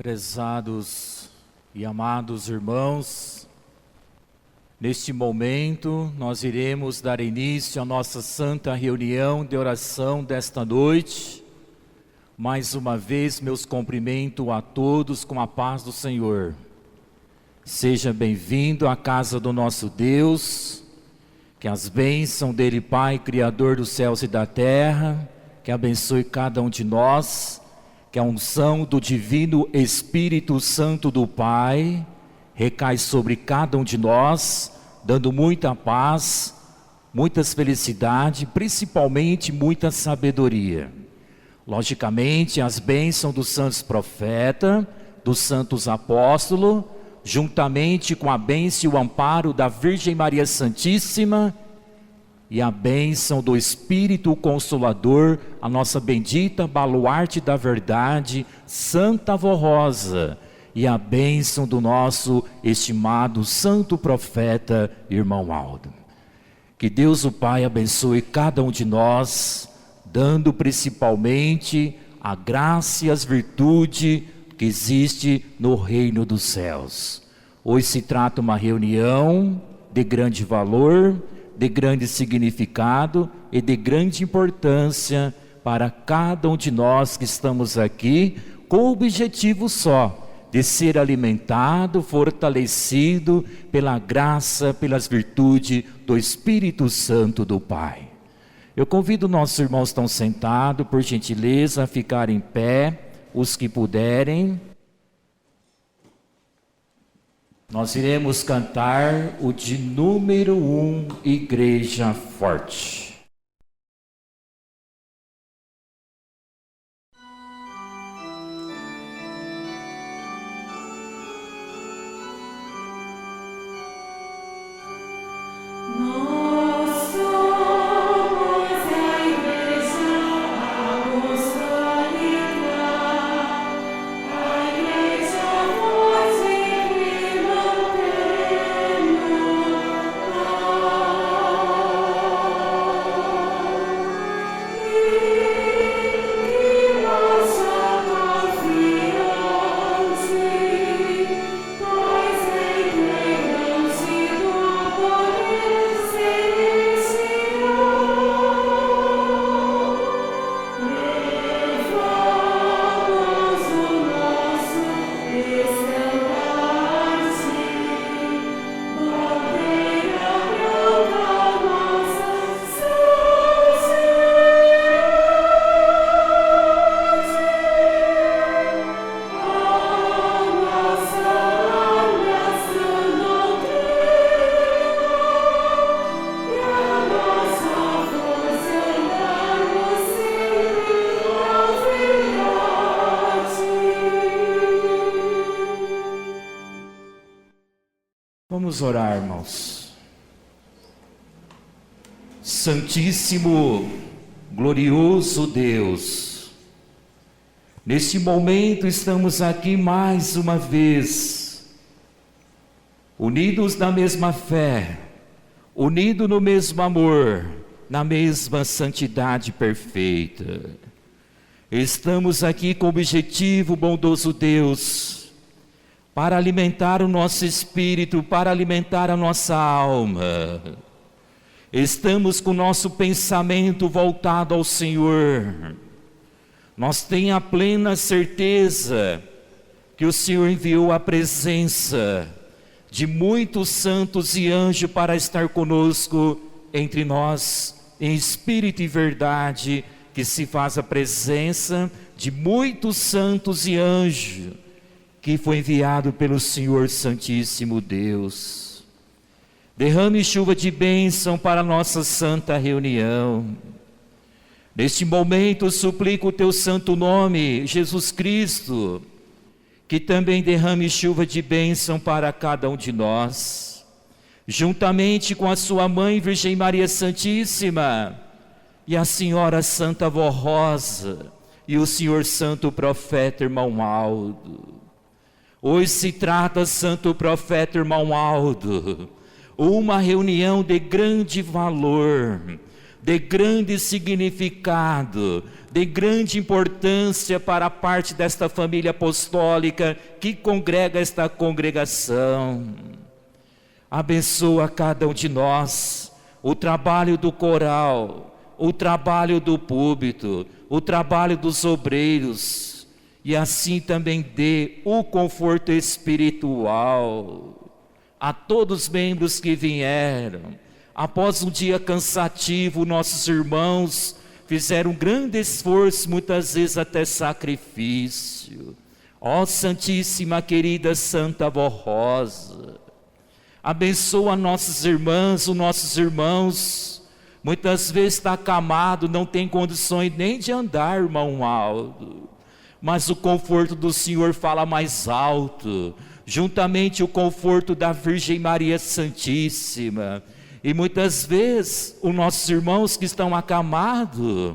Prezados e amados irmãos, neste momento nós iremos dar início à nossa santa reunião de oração desta noite. Mais uma vez, meus cumprimentos a todos com a paz do Senhor. Seja bem-vindo à casa do nosso Deus, que as bênçãos dele, Pai, Criador dos céus e da terra, que abençoe cada um de nós, que a unção do Divino Espírito Santo do Pai recai sobre cada um de nós, dando muita paz, muitas felicidades, principalmente muita sabedoria. Logicamente, as bênçãos dos santos profetas, dos santos apóstolos, juntamente com a bênção e o amparo da Virgem Maria Santíssima, e a bênção do Espírito Consolador, a nossa bendita baluarte da verdade, Santa Avó Rosa, e a bênção do nosso estimado santo profeta, irmão Aldo. Que Deus o Pai abençoe cada um de nós, dando principalmente a graça e as virtudes que existe no reino dos céus. Hoje se trata uma reunião de grande valor, de grande significado e de grande importância para cada um de nós que estamos aqui, com o objetivo só de ser alimentado, fortalecido pela graça, pelas virtudes do Espírito Santo do Pai. Eu convido nossos irmãos que estão sentados, por gentileza, a ficar em pé, os que puderem. Nós iremos cantar o de número 1, Igreja Forte. Vamos orar, irmãos. Santíssimo, glorioso Deus, neste momento estamos aqui mais uma vez, unidos na mesma fé, unidos no mesmo amor, na mesma santidade perfeita. Estamos aqui com o objetivo, bondoso Deus, para alimentar o nosso espírito, para alimentar a nossa alma. Estamos com o nosso pensamento voltado ao Senhor. Nós temos a plena certeza que o Senhor enviou a presença de muitos santos e anjos para estar conosco entre nós, em espírito e verdade, que se faz a presença de muitos santos e anjos, que foi enviado pelo Senhor Santíssimo Deus. Derrame chuva de bênção para a nossa santa reunião. Neste momento, suplico o teu santo nome, Jesus Cristo, que também derrame chuva de bênção para cada um de nós, juntamente com a sua mãe, Virgem Maria Santíssima, e a Senhora Santa Vó Rosa, e o Senhor Santo Profeta Irmão Aldo. Hoje se trata, Santo Profeta Irmão Aldo, uma reunião de grande valor, de grande significado, de grande importância para a parte desta família apostólica que congrega esta congregação. Abençoa cada um de nós, o trabalho do coral, o trabalho do púlpito, o trabalho dos obreiros, e assim também dê o conforto espiritual a todos os membros que vieram. Após um dia cansativo, nossos irmãos fizeram um grande esforço, muitas vezes até sacrifício. Ó Santíssima querida Santa Vó Rosa, abençoa nossas irmãs, os nossos irmãos. Muitas vezes está acamado, não tem condições nem de andar, irmão Aldo, mas o conforto do Senhor fala mais alto, juntamente o conforto da Virgem Maria Santíssima. E muitas vezes os nossos irmãos que estão acamados,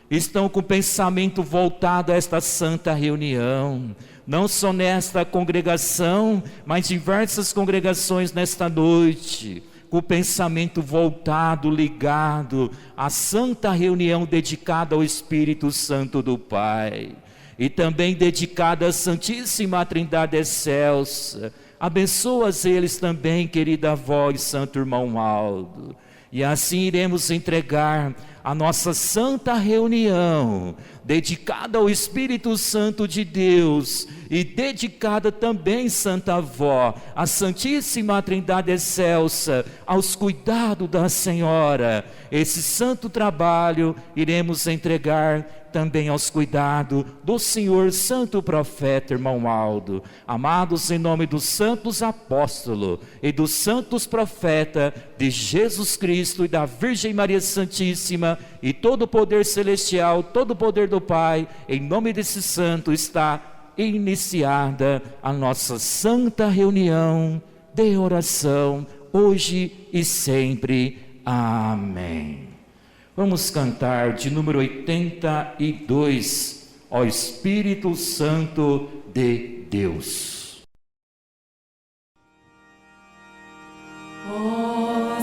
estão com o pensamento voltado a esta santa reunião, não só nesta congregação, mas diversas congregações nesta noite, com o pensamento voltado, ligado à santa reunião dedicada ao Espírito Santo do Pai, e também dedicada à Santíssima Trindade Excelsa. Abençoa-os eles também, querida avó e santo irmão Aldo. E assim iremos entregar a nossa santa reunião, dedicada ao Espírito Santo de Deus, e dedicada também, Santa Avó, à Santíssima Trindade Excelsa, aos cuidados da Senhora. Esse santo trabalho iremos entregar também aos cuidados do Senhor Santo Profeta Irmão Aldo. Amados, em nome dos santos apóstolos e dos santos profetas de Jesus Cristo e da Virgem Maria Santíssima, e todo o poder celestial, todo o poder do Pai, em nome desse santo está iniciada a nossa santa reunião de oração, hoje e sempre. Amém. Vamos cantar de número 82, ó Espírito Santo de Deus. Apostolica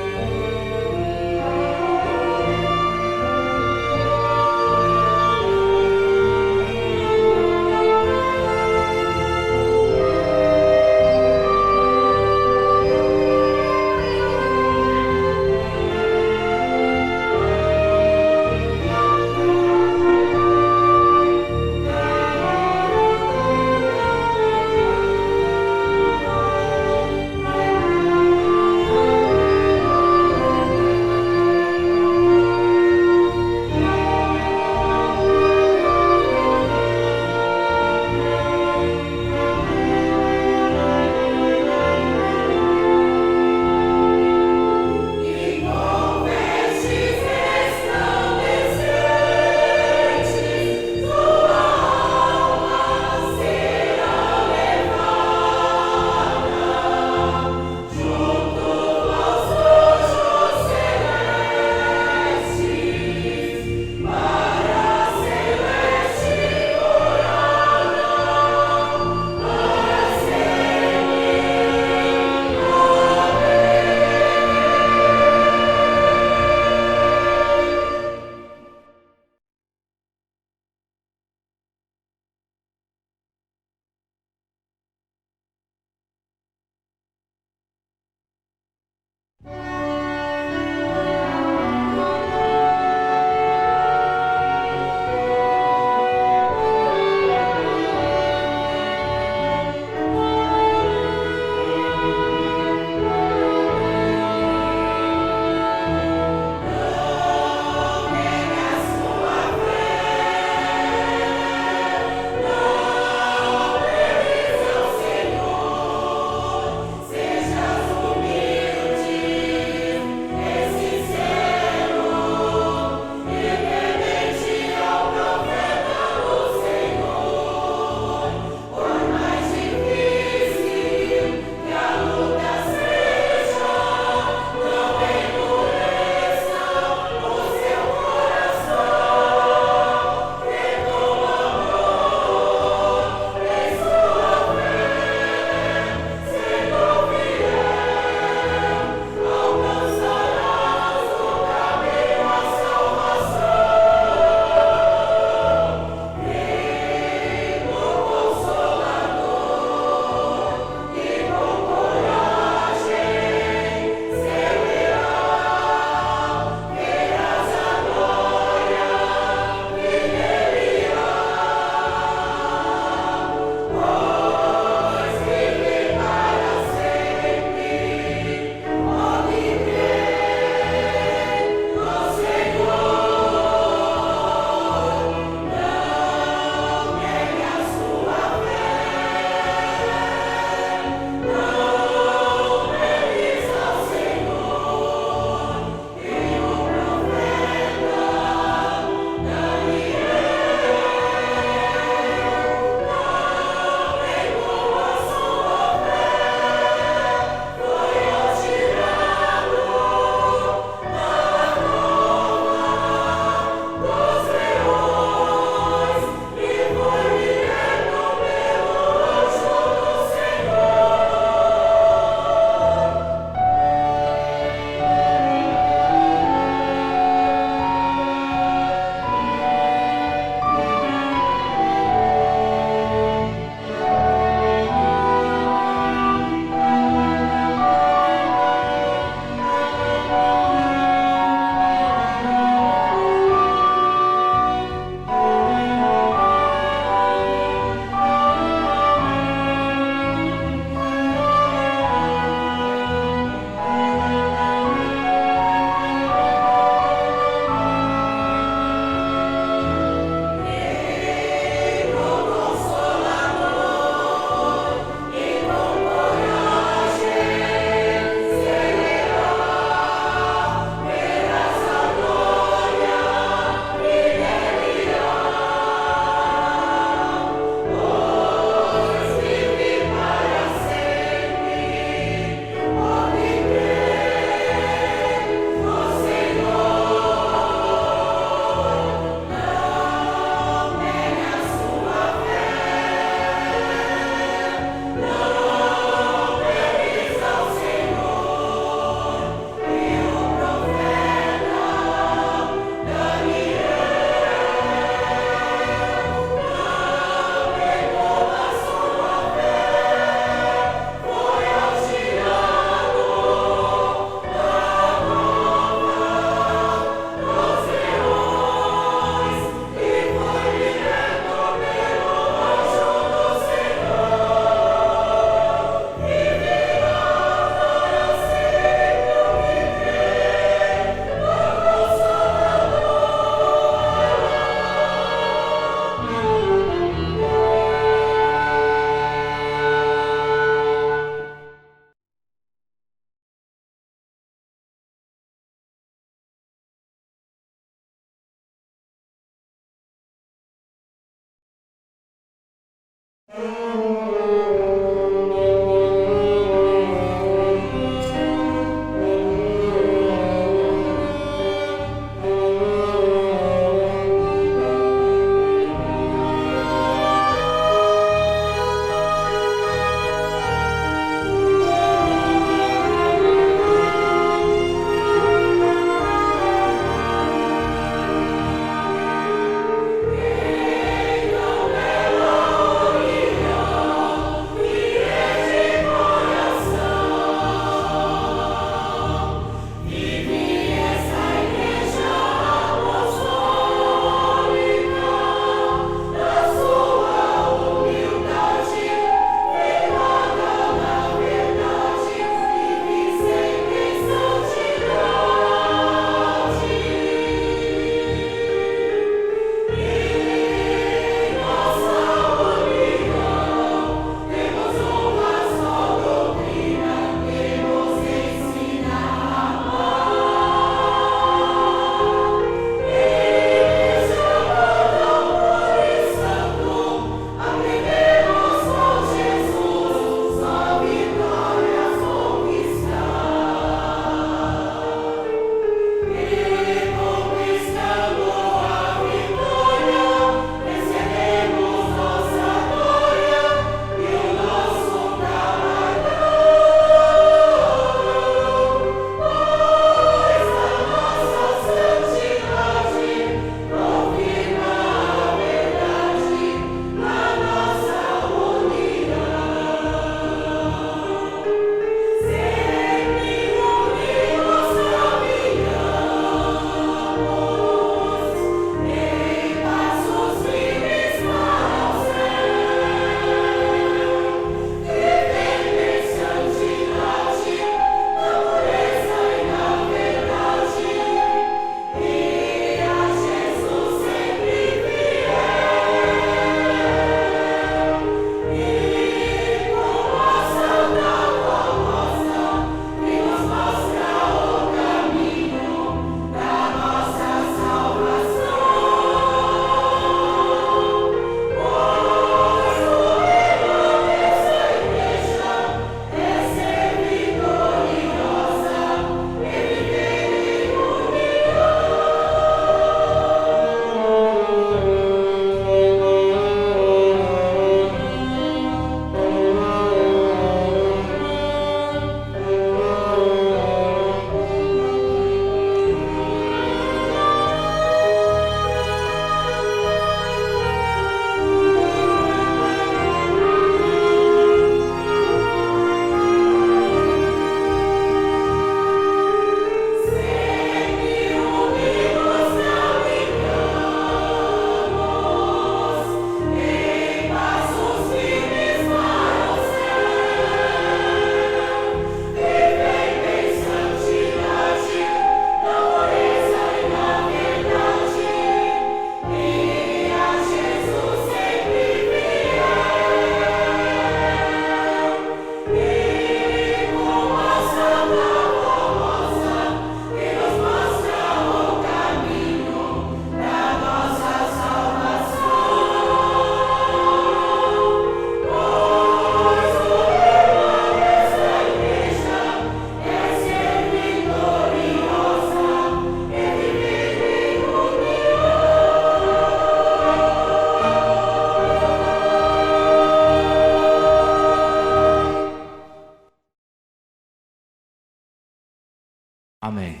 Amém.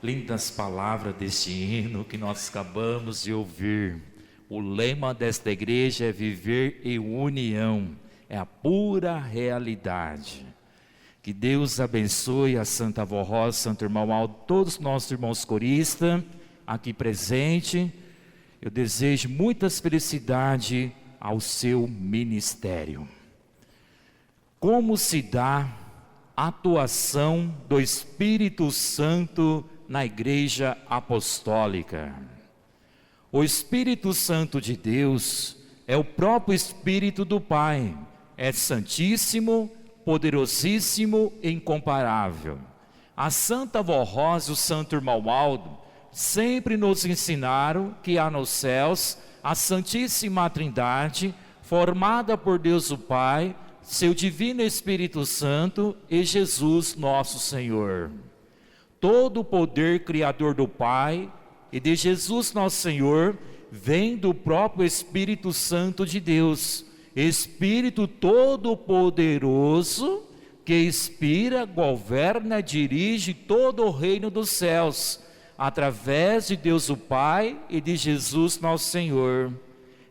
Lindas palavras deste hino que nós acabamos de ouvir. O lema desta igreja é viver em união, é a pura realidade. Que Deus abençoe a Santa Avó Rosa, Santo Irmão Aldo, todos os nossos irmãos coristas aqui presentes. Eu desejo muitas felicidades ao seu ministério. Como se dá a atuação do Espírito Santo na Igreja Apostólica? O Espírito Santo de Deus é o próprio Espírito do Pai, é santíssimo, poderosíssimo e incomparável. A Santa Avó Rosa e o Santo Irmão Aldo sempre nos ensinaram que há nos céus a Santíssima Trindade, formada por Deus o Pai, seu divino Espírito Santo e Jesus nosso Senhor. Todo o poder criador do Pai e de Jesus nosso Senhor vem do próprio Espírito Santo de Deus, Espírito Todo-Poderoso, que inspira, governa, dirige todo o reino dos céus, através de Deus o Pai e de Jesus nosso Senhor.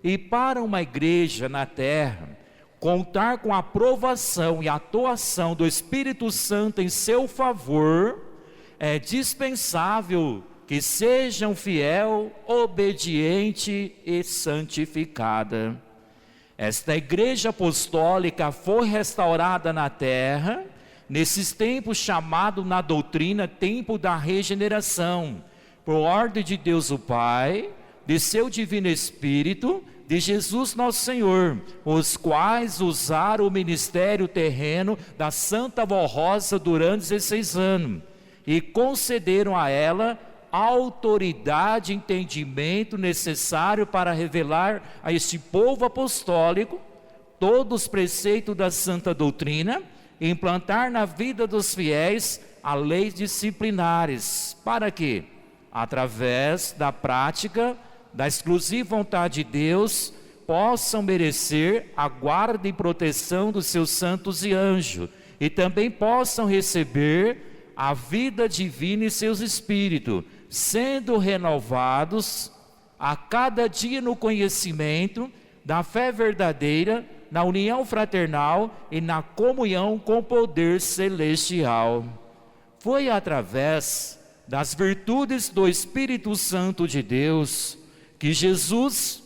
E para uma igreja na terra, contar com a aprovação e atuação do Espírito Santo em seu favor, é dispensável que sejam fiel, obediente e santificada. Esta igreja apostólica foi restaurada na terra, nesses tempos chamados na doutrina tempo da regeneração, por ordem de Deus o Pai, de seu divino Espírito, de Jesus nosso Senhor, os quais usaram o ministério terreno da Santa Vó Rosa durante 16 anos, e concederam a ela autoridade e entendimento necessário para revelar a este povo apostólico todos os preceitos da santa doutrina e implantar na vida dos fiéis as leis disciplinares, para que, através da prática da exclusiva vontade de Deus, possam merecer a guarda e proteção dos seus santos e anjos, e também possam receber a vida divina e seus espíritos, sendo renovados a cada dia no conhecimento da fé verdadeira, na união fraternal e na comunhão com o poder celestial. Foi através das virtudes do Espírito Santo de Deus que Jesus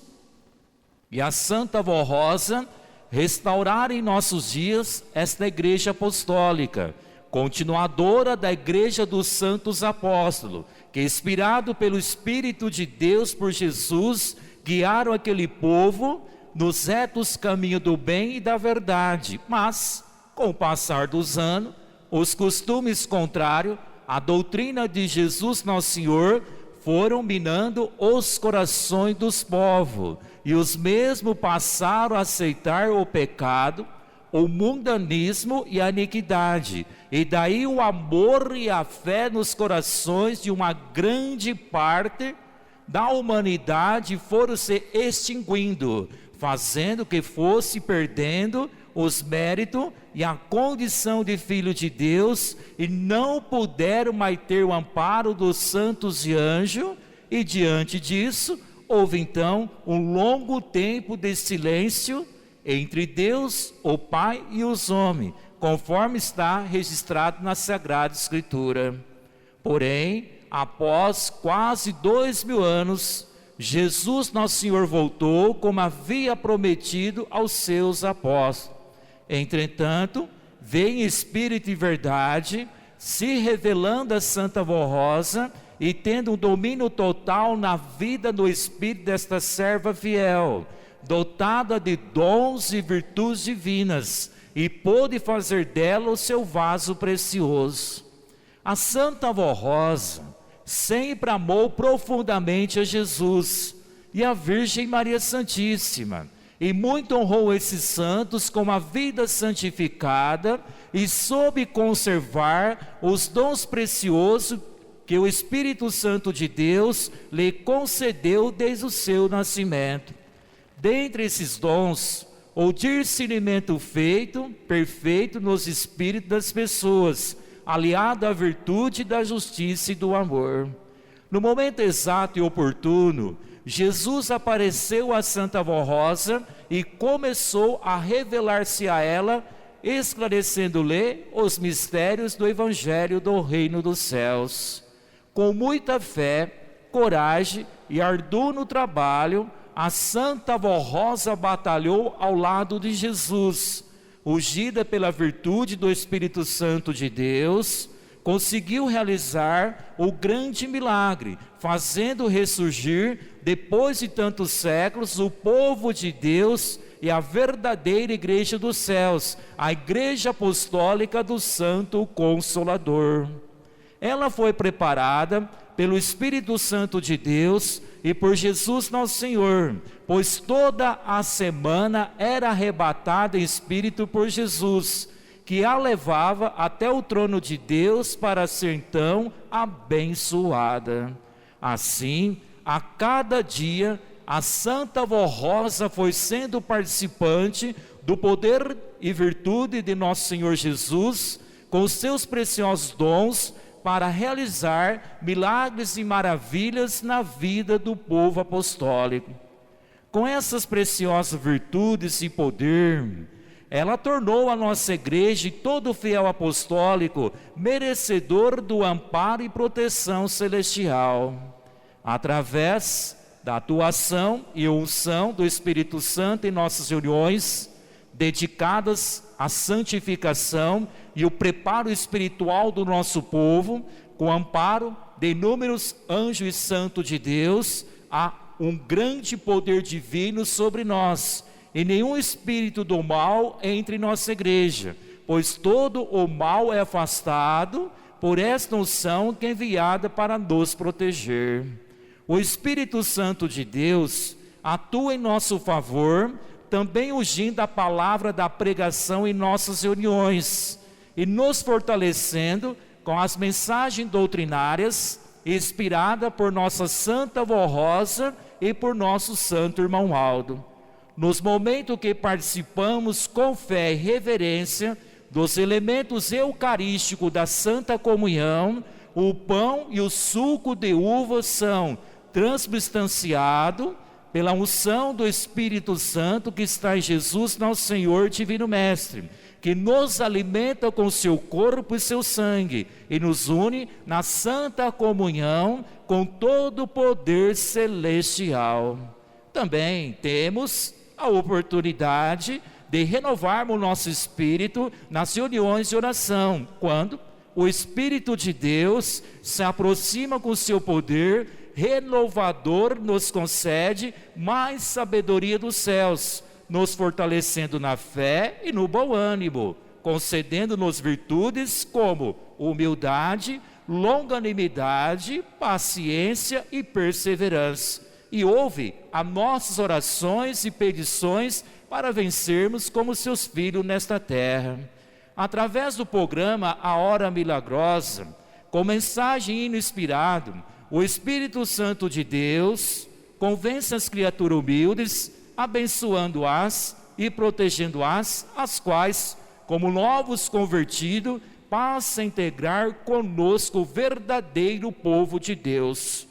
e a Santa Vó Rosa restauraram em nossos dias esta igreja apostólica, continuadora da igreja dos santos apóstolos, que inspirado pelo Espírito de Deus por Jesus, guiaram aquele povo nos retos caminhos do bem e da verdade. Mas, com o passar dos anos, os costumes contrários à doutrina de Jesus nosso Senhor foram minando os corações dos povos, e os mesmos passaram a aceitar o pecado, o mundanismo e a iniquidade, e daí o amor e a fé nos corações de uma grande parte da humanidade foram se extinguindo, fazendo que fosse perdendo os méritos e a condição de filho de Deus, e não puderam mais ter o amparo dos santos e anjos, e diante disso, houve então um longo tempo de silêncio entre Deus, o Pai e os homens, conforme está registrado na Sagrada Escritura. Porém, após quase 2000 anos, Jesus nosso Senhor voltou, como havia prometido aos seus apóstolos. Entretanto, veio em espírito e verdade, se revelando a Santa Vó Rosa e tendo um domínio total na vida do espírito desta serva fiel, dotada de dons e virtudes divinas, e pôde fazer dela o seu vaso precioso. A Santa Vó Rosa sempre amou profundamente a Jesus e a Virgem Maria Santíssima, e muito honrou esses santos com a vida santificada, e soube conservar os dons preciosos que o Espírito Santo de Deus lhe concedeu desde o seu nascimento. Dentre esses dons, o discernimento perfeito nos espíritos das pessoas, aliado à virtude da justiça e do amor. No momento exato e oportuno, Jesus apareceu a Santa Vó Rosa e começou a revelar-se a ela, esclarecendo-lhe os mistérios do Evangelho do Reino dos Céus. Com muita fé, coragem e ardor no trabalho, a Santa Vó Rosa batalhou ao lado de Jesus, ungida pela virtude do Espírito Santo de Deus, conseguiu realizar o grande milagre, fazendo ressurgir, depois de tantos séculos, o povo de Deus e a verdadeira igreja dos céus, a igreja apostólica do Santo Consolador. Ela foi preparada pelo Espírito Santo de Deus e por Jesus nosso Senhor, pois toda a semana era arrebatada em espírito por Jesus, que a levava até o trono de Deus para ser então abençoada. Assim, a cada dia, a Santa Vó Rosa foi sendo participante do poder e virtude de nosso Senhor Jesus, com os seus preciosos dons, para realizar milagres e maravilhas na vida do povo apostólico. Com essas preciosas virtudes e poder, ela tornou a nossa igreja e todo fiel apostólico merecedor do amparo e proteção celestial. Através da atuação e unção do Espírito Santo em nossas reuniões, dedicadas à santificação e o preparo espiritual do nosso povo, com amparo de inúmeros anjos e santos de Deus, há um grande poder divino sobre nós, e nenhum espírito do mal entre nossa igreja, pois todo o mal é afastado por esta unção que é enviada para nos proteger. O Espírito Santo de Deus atua em nosso favor, também ungindo a palavra da pregação em nossas reuniões e nos fortalecendo com as mensagens doutrinárias inspiradas por nossa Santa Vó Rosa e por nosso Santo Irmão Aldo. Nos momentos que participamos com fé e reverência dos elementos eucarísticos da Santa Comunhão, o pão e o suco de uva são transubstanciados pela unção do Espírito Santo que está em Jesus, nosso Senhor Divino Mestre, que nos alimenta com seu corpo e seu sangue e nos une na Santa Comunhão com todo o poder celestial. Também temos a oportunidade de renovarmos o nosso espírito nas reuniões de oração, quando o Espírito de Deus se aproxima com seu poder renovador, nos concede mais sabedoria dos céus, nos fortalecendo na fé e no bom ânimo, concedendo-nos virtudes como humildade, longanimidade, paciência e perseverança. E ouve as nossas orações e petições para vencermos como seus filhos nesta terra. Através do programa A Hora Milagrosa, com mensagem e hino inspirado, o Espírito Santo de Deus convence as criaturas humildes, abençoando-as e protegendo-as, as quais, como novos convertidos, passam a integrar conosco o verdadeiro povo de Deus.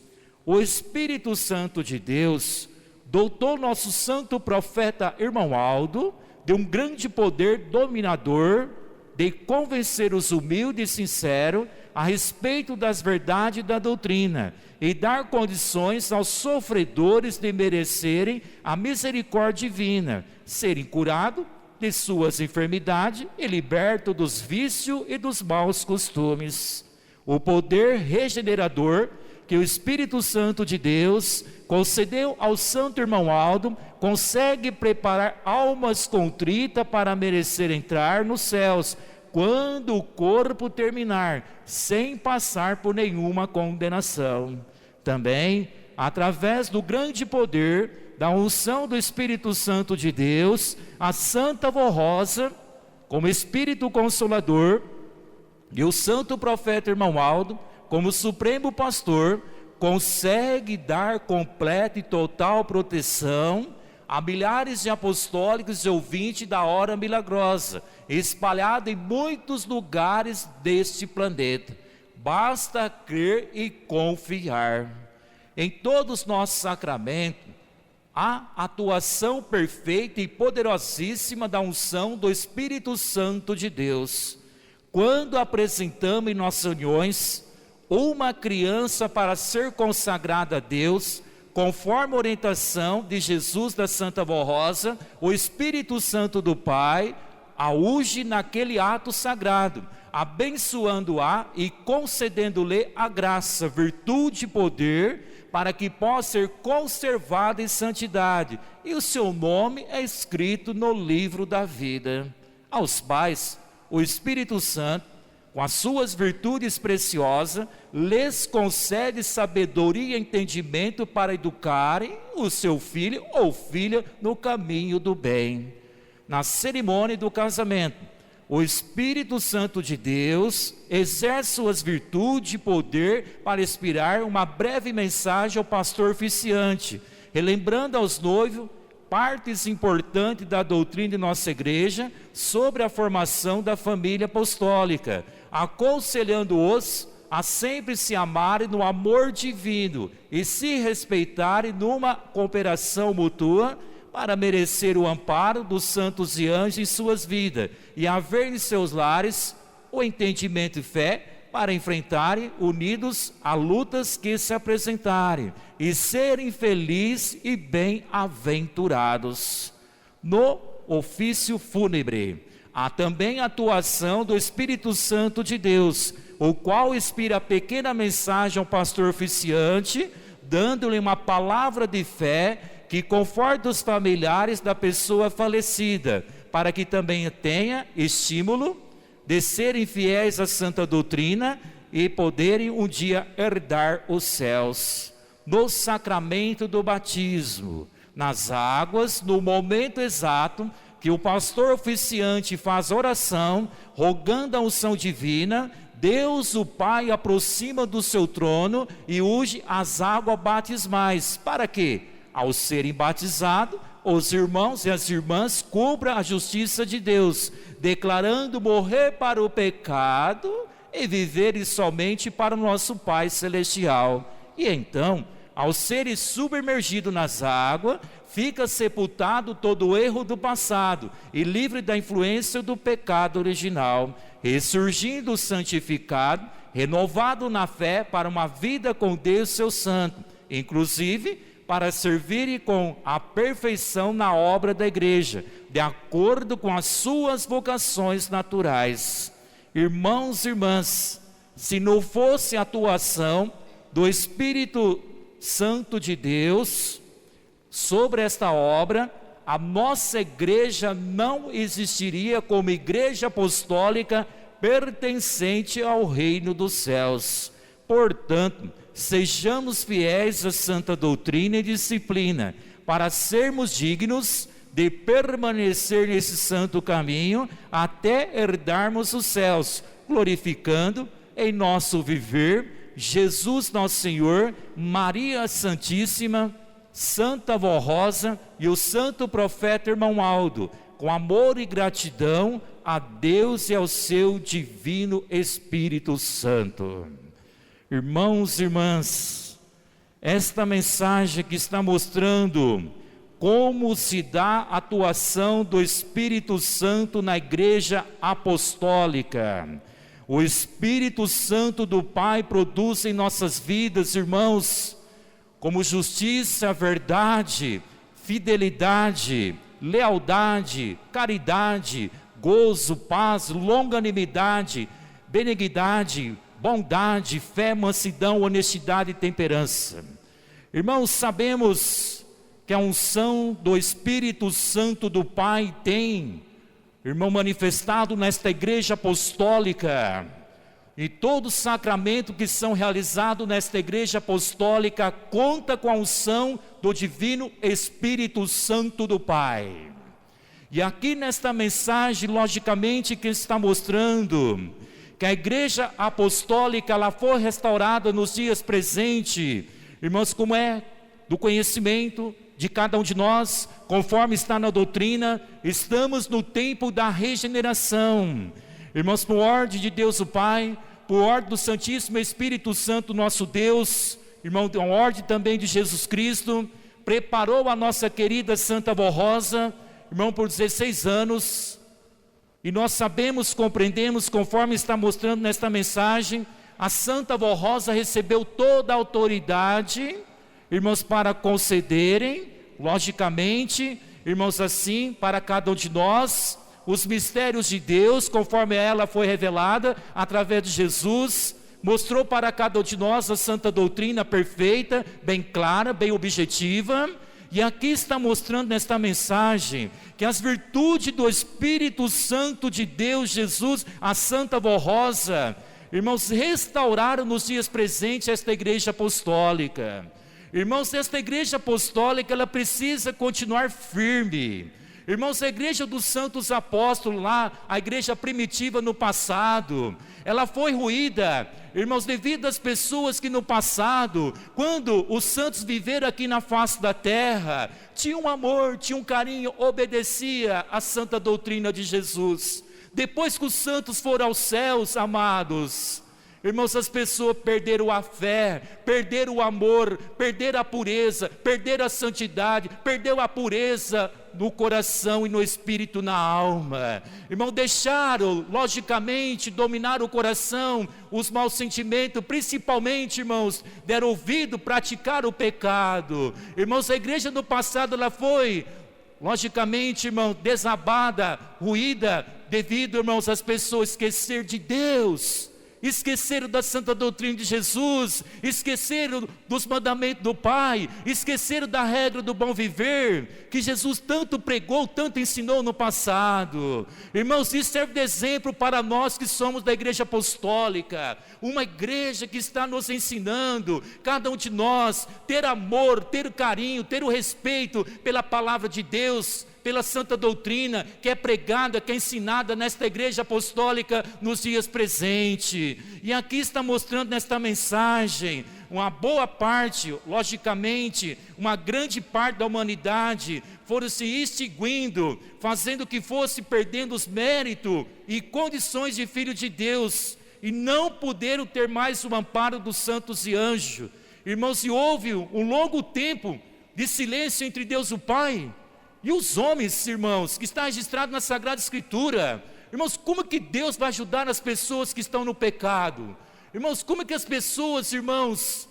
O Espírito Santo de Deus dotou nosso santo profeta Irmão Aldo de um grande poder dominador de convencer os humildes e sinceros a respeito das verdades da doutrina e dar condições aos sofredores de merecerem a misericórdia divina, serem curados de suas enfermidades e libertos dos vícios e dos maus costumes. O poder regenerador que o Espírito Santo de Deus concedeu ao Santo Irmão Aldo consegue preparar almas contritas para merecer entrar nos céus, quando o corpo terminar, sem passar por nenhuma condenação. Também, através do grande poder da unção do Espírito Santo de Deus, a Santa Vó Rosa, como Espírito Consolador, e o Santo Profeta Irmão Aldo, como Supremo Pastor, consegue dar completa e total proteção a milhares de apostólicos e ouvintes da Hora Milagrosa, espalhados em muitos lugares deste planeta. Basta crer e confiar. Em todos os nossos sacramentos, há atuação perfeita e poderosíssima da unção do Espírito Santo de Deus. Quando apresentamos em nossas reuniões uma criança para ser consagrada a Deus, conforme a orientação de Jesus da Santa Vó Rosa, o Espírito Santo do Pai a unge naquele ato sagrado, abençoando-a e concedendo-lhe a graça, virtude e poder, para que possa ser conservada em santidade, e o seu nome é escrito no livro da vida. Aos pais, o Espírito Santo com as suas virtudes preciosas, lhes concede sabedoria e entendimento para educarem o seu filho ou filha no caminho do bem. Na cerimônia do casamento, o Espírito Santo de Deus exerce suas virtudes e poder para inspirar uma breve mensagem ao pastor oficiante, relembrando aos noivos partes importantes da doutrina de nossa igreja sobre a formação da família apostólica, aconselhando-os a sempre se amarem no amor divino e se respeitarem numa cooperação mútua para merecer o amparo dos santos e anjos em suas vidas e haver em seus lares o entendimento e fé para enfrentarem unidos a lutas que se apresentarem e serem felizes e bem-aventurados. No ofício fúnebre, há também a atuação do Espírito Santo de Deus, o qual inspira a pequena mensagem ao pastor oficiante, dando-lhe uma palavra de fé que conforta os familiares da pessoa falecida, para que também tenha estímulo de serem fiéis à santa doutrina e poderem um dia herdar os céus. No sacramento do batismo, nas águas, no momento exato que o pastor oficiante faz oração, rogando a unção divina, Deus o Pai aproxima do seu trono e unge as águas batismais. Para quê? Ao serem batizados, os irmãos e as irmãs cubram a justiça de Deus, declarando morrer para o pecado e viverem somente para o nosso Pai Celestial. E então, ao serem submergidos nas águas, fica sepultado todo o erro do passado e livre da influência do pecado original, ressurgindo santificado, renovado na fé para uma vida com Deus seu santo, inclusive para servirem com a perfeição na obra da igreja, de acordo com as suas vocações naturais. Irmãos e irmãs, se não fosse a atuação do Espírito Santo de Deus sobre esta obra, a nossa igreja não existiria como igreja apostólica pertencente ao reino dos céus. Portanto, sejamos fiéis à santa doutrina e disciplina, para sermos dignos de permanecer nesse santo caminho até herdarmos os céus, glorificando em nosso viver Jesus nosso Senhor, Maria Santíssima, Santa Vó Rosa e o santo profeta irmão Aldo, com amor e gratidão a Deus e ao seu divino Espírito Santo. Irmãos e irmãs, esta mensagem que está mostrando como se dá a atuação do Espírito Santo na igreja apostólica. O Espírito Santo do Pai produz em nossas vidas, irmãos, como justiça, verdade, fidelidade, lealdade, caridade, gozo, paz, longanimidade, benignidade, bondade, fé, mansidão, honestidade e temperança. Irmãos, sabemos que a unção do Espírito Santo do Pai tem, irmão, manifestado nesta igreja apostólica, e todo sacramento que são realizados nesta igreja apostólica conta com a unção do divino Espírito Santo do Pai. E aqui nesta mensagem, logicamente, que está mostrando que a igreja apostólica, ela foi restaurada nos dias presentes, irmãos, como é do conhecimento de cada um de nós, conforme está na doutrina, estamos no tempo da regeneração. Irmãos, por ordem de Deus o Pai, por ordem do Santíssimo Espírito Santo, nosso Deus, irmão, por ordem também de Jesus Cristo, preparou a nossa querida Santa Vó Rosa, irmão, por 16 anos, e nós sabemos, compreendemos, conforme está mostrando nesta mensagem, a Santa Vó Rosa recebeu toda a autoridade, irmãos, para concederem, logicamente, irmãos, assim, para cada um de nós, os mistérios de Deus, conforme ela foi revelada através de Jesus, mostrou para cada um de nós a santa doutrina perfeita, bem clara, bem objetiva, E aqui está mostrando nesta mensagem que as virtudes do Espírito Santo de Deus, Jesus, a Santa Vó Rosa, irmãos, restauraram nos dias presentes esta igreja apostólica. Irmãos, esta igreja apostólica, ela precisa continuar firme. Irmãos, a igreja dos santos apóstolos lá, a igreja primitiva no passado, ela foi ruída, irmãos, devido às pessoas que no passado, quando os santos viveram aqui na face da terra, tinham um amor, tinham um carinho, obedecia à santa doutrina de Jesus. Depois que os santos foram aos céus, amados, irmãos, as pessoas perderam a fé, perderam o amor, perderam a pureza, perderam a santidade, perderam a pureza no coração e no espírito, na alma. Irmão, deixaram, logicamente, dominar o coração, os maus sentimentos, principalmente, irmãos, deram ouvido, praticaram o pecado. Irmãos, a igreja do passado, ela foi, logicamente, irmão, desabada, ruída, devido, irmãos, às pessoas esquecer de Deus, esqueceram da santa doutrina de Jesus, esqueceram dos mandamentos do Pai, esqueceram da regra do bom viver, que Jesus tanto pregou, tanto ensinou no passado. Irmãos, isso serve de exemplo para nós que somos da igreja apostólica, uma igreja que está nos ensinando, cada um de nós, ter amor, ter carinho, ter o respeito pela palavra de Deus, pela santa doutrina que é pregada, que é ensinada nesta igreja apostólica nos dias presentes. E aqui está mostrando nesta mensagem, uma boa parte, logicamente, uma grande parte da humanidade foram se extinguindo, fazendo que fosse perdendo os méritos e condições de filho de Deus, e não puderam ter mais o amparo dos santos e anjos. Irmãos, e houve um longo tempo de silêncio entre Deus o Pai e os homens, irmãos, que está registrado na Sagrada Escritura. Irmãos, como que Deus vai ajudar as pessoas que estão no pecado? Irmãos, como que as pessoas, irmãos,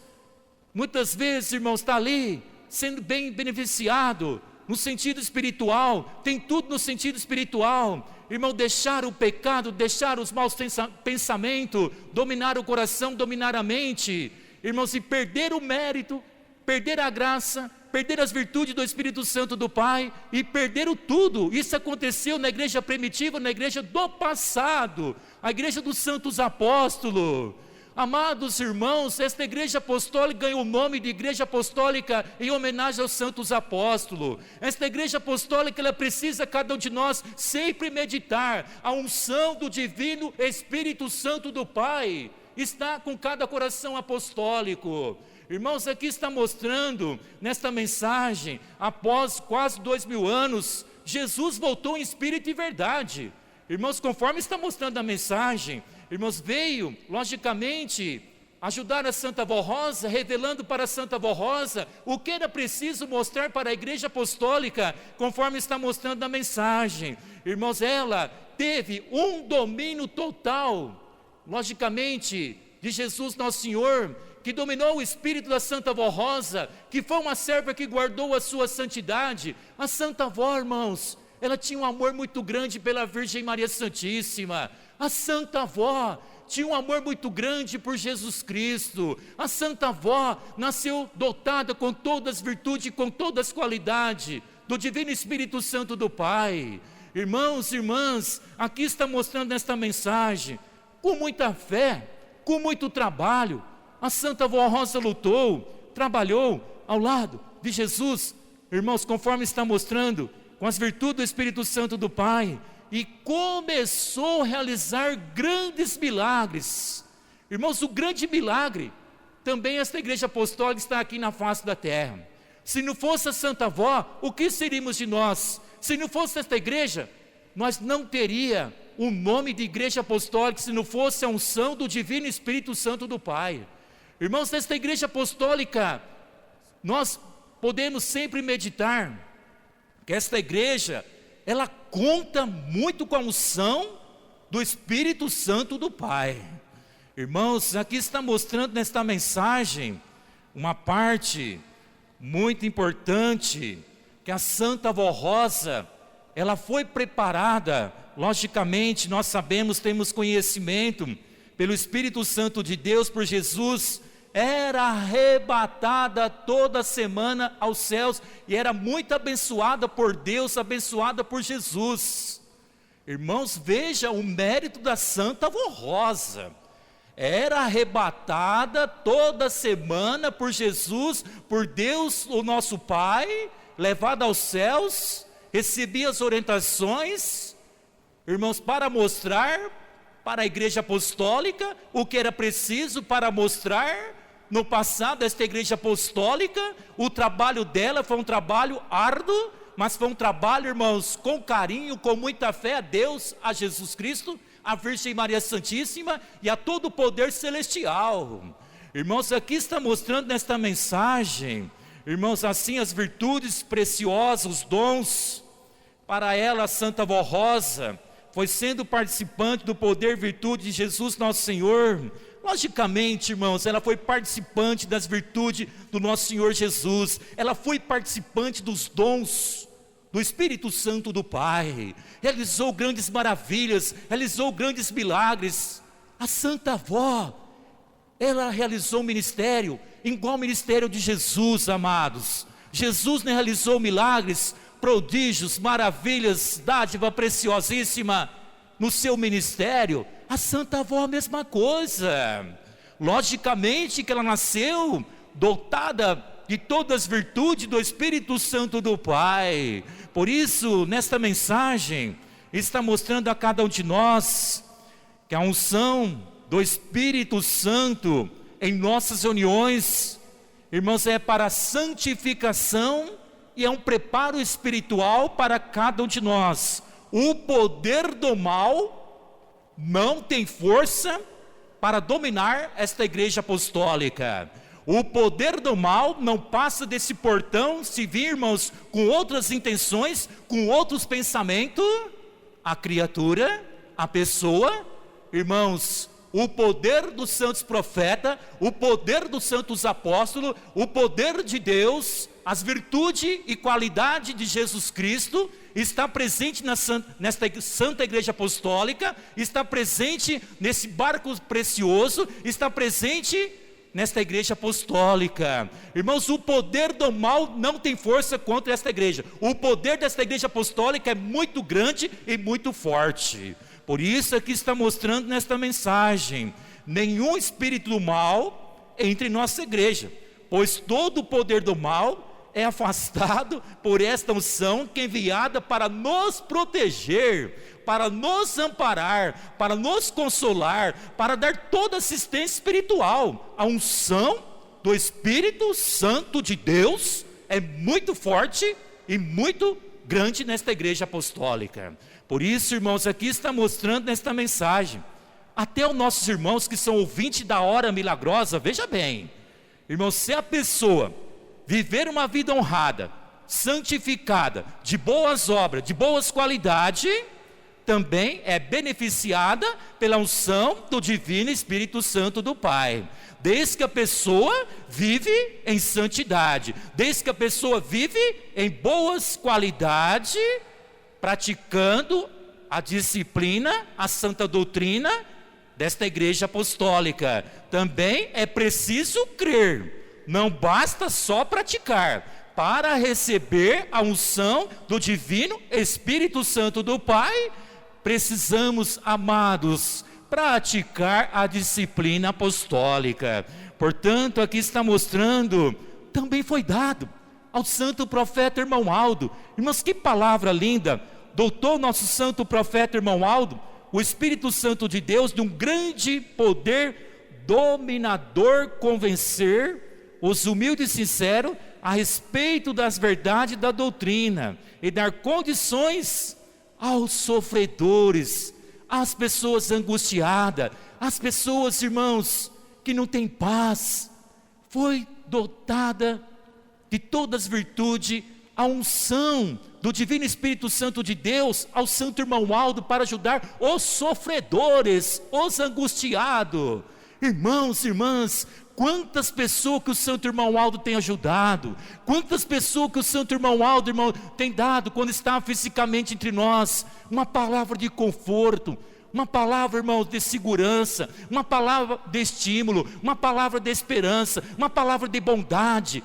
muitas vezes, irmãos, está ali, sendo bem beneficiado, no sentido espiritual, tem tudo no sentido espiritual. Irmão, deixar o pecado, deixar os maus pensamentos, dominar o coração, dominar a mente. Irmãos, e perder o mérito, perder a graça, perder as virtudes do Espírito Santo do Pai, e perderam tudo. Isso aconteceu na igreja primitiva, na igreja do passado, a igreja dos santos apóstolos. Amados irmãos, esta igreja apostólica ganhou o nome de igreja apostólica em homenagem aos santos apóstolos. Esta igreja apostólica, ela precisa, cada um de nós, sempre meditar a unção do divino Espírito Santo do Pai, está com cada coração apostólico. Irmãos, aqui está mostrando, nesta mensagem, após quase 2000 anos, Jesus voltou em espírito e verdade. Irmãos, conforme está mostrando a mensagem, irmãos, veio, logicamente, ajudar a Santa Vó Rosa, revelando para a Santa Vó Rosa o que era preciso mostrar para a igreja apostólica, conforme está mostrando a mensagem. Irmãos, ela teve um domínio total, logicamente, de Jesus Nosso Senhor, que dominou o espírito da Santa Vó Rosa, que foi uma serva que guardou a sua santidade. A Santa Vó, irmãos, ela tinha um amor muito grande pela Virgem Maria Santíssima. A Santa Vó tinha um amor muito grande por Jesus Cristo. A Santa Vó nasceu dotada com todas as virtudes, com todas as qualidades do Divino Espírito Santo do Pai. Irmãos e irmãs, aqui está mostrando nesta mensagem, com muita fé, com muito trabalho, a Santa Vó Rosa lutou, trabalhou ao lado de Jesus, irmãos, conforme está mostrando, com as virtudes do Espírito Santo do Pai, e começou a realizar grandes milagres. Irmãos, o grande milagre, também esta igreja apostólica está aqui na face da terra. Se não fosse a Santa Vó, o que seríamos de nós? Se não fosse esta igreja, nós não teria o nome de igreja apostólica, se não fosse a unção do Divino Espírito Santo do Pai. Irmãos, nesta igreja apostólica, nós podemos sempre meditar que esta igreja, ela conta muito com a unção do Espírito Santo do Pai. Irmãos, aqui está mostrando nesta mensagem uma parte muito importante, que a Santa Vó Rosa, ela foi preparada, logicamente, nós sabemos, temos conhecimento, pelo Espírito Santo de Deus, por Jesus, era arrebatada toda semana aos céus, e era muito abençoada por Deus, abençoada por Jesus. Irmãos, veja o mérito da Santa Avó Rosa. Era arrebatada toda semana por Jesus, por Deus, o nosso Pai, levada aos céus, recebia as orientações, irmãos, para mostrar para a igreja apostólica o que era preciso para mostrar no passado esta igreja apostólica. O trabalho dela foi um trabalho árduo, mas foi um trabalho, irmãos, com carinho, com muita fé a Deus, a Jesus Cristo, a Virgem Maria Santíssima e a todo o poder celestial. Irmãos, aqui está mostrando nesta mensagem, irmãos, assim as virtudes preciosas, os dons. Para ela, a Santa Avó Rosa foi sendo participante do poder e virtude de Jesus nosso Senhor. Logicamente, irmãos, ela foi participante das virtudes do nosso Senhor Jesus. Ela foi participante dos dons do Espírito Santo do Pai. Realizou grandes maravilhas, realizou grandes milagres. A Santa Avó, ela realizou um ministério igual ao ministério de Jesus, amados. Jesus realizou milagres, prodígios, maravilhas, dádiva preciosíssima no seu ministério. A Santa Avó a mesma coisa. Logicamente que ela nasceu dotada de todas as virtudes do Espírito Santo do Pai. Por isso, nesta mensagem, está mostrando a cada um de nós que a unção do Espírito Santo em nossas reuniões, irmãos, é para a santificação e é um preparo espiritual para cada um de nós. O poder do mal não tem força para dominar esta igreja apostólica. O poder do mal não passa desse portão, se vir, irmãos, com outras intenções, com outros pensamentos, a criatura, a pessoa, irmãos, o poder dos santos profetas, o poder dos santos apóstolos, o poder de Deus, as virtudes e qualidade de Jesus Cristo está presente nesta Santa Igreja Apostólica, está presente nesse barco precioso, está presente nesta Igreja Apostólica. Irmãos, o poder do mal não tem força contra esta igreja. O poder desta Igreja Apostólica é muito grande e muito forte. Por isso aqui está mostrando nesta mensagem: nenhum espírito do mal entre em nossa igreja, pois todo o poder do mal é afastado por esta unção que é enviada para nos proteger, para nos amparar, para nos consolar, para dar toda assistência espiritual. A unção do Espírito Santo de Deus é muito forte e muito grande nesta igreja apostólica. Por isso, irmãos, aqui está mostrando nesta mensagem, até os nossos irmãos que são ouvintes da hora milagrosa, veja bem, irmãos, se a pessoa viver uma vida honrada, santificada, de boas obras, de boas qualidades, também é beneficiada pela unção do Divino Espírito Santo do Pai, desde que a pessoa vive em santidade, desde que a pessoa vive em boas qualidades, praticando a disciplina, a santa doutrina desta igreja apostólica. Também é preciso crer, não basta só praticar. Para receber a unção do Divino Espírito Santo do Pai, precisamos, amados, praticar a disciplina apostólica. Portanto, aqui está mostrando, também foi dado ao santo profeta irmão Aldo. Irmãos, que palavra linda! Doutor nosso santo profeta irmão Aldo, o Espírito Santo de Deus, de um grande poder dominador, convencer os humildes e sinceros a respeito das verdades da doutrina e dar condições aos sofredores, às pessoas angustiadas, às pessoas, irmãos, que não têm paz. Foi dotada de todas as virtudes a unção do Divino Espírito Santo de Deus ao santo irmão Aldo para ajudar os sofredores, os angustiados. Irmãos, irmãs, quantas pessoas que o santo irmão Aldo tem ajudado, quantas pessoas que o santo irmão Aldo, irmão, tem dado quando está fisicamente entre nós, uma palavra de conforto, uma palavra, irmãos, de segurança, uma palavra de estímulo, uma palavra de esperança, uma palavra de bondade.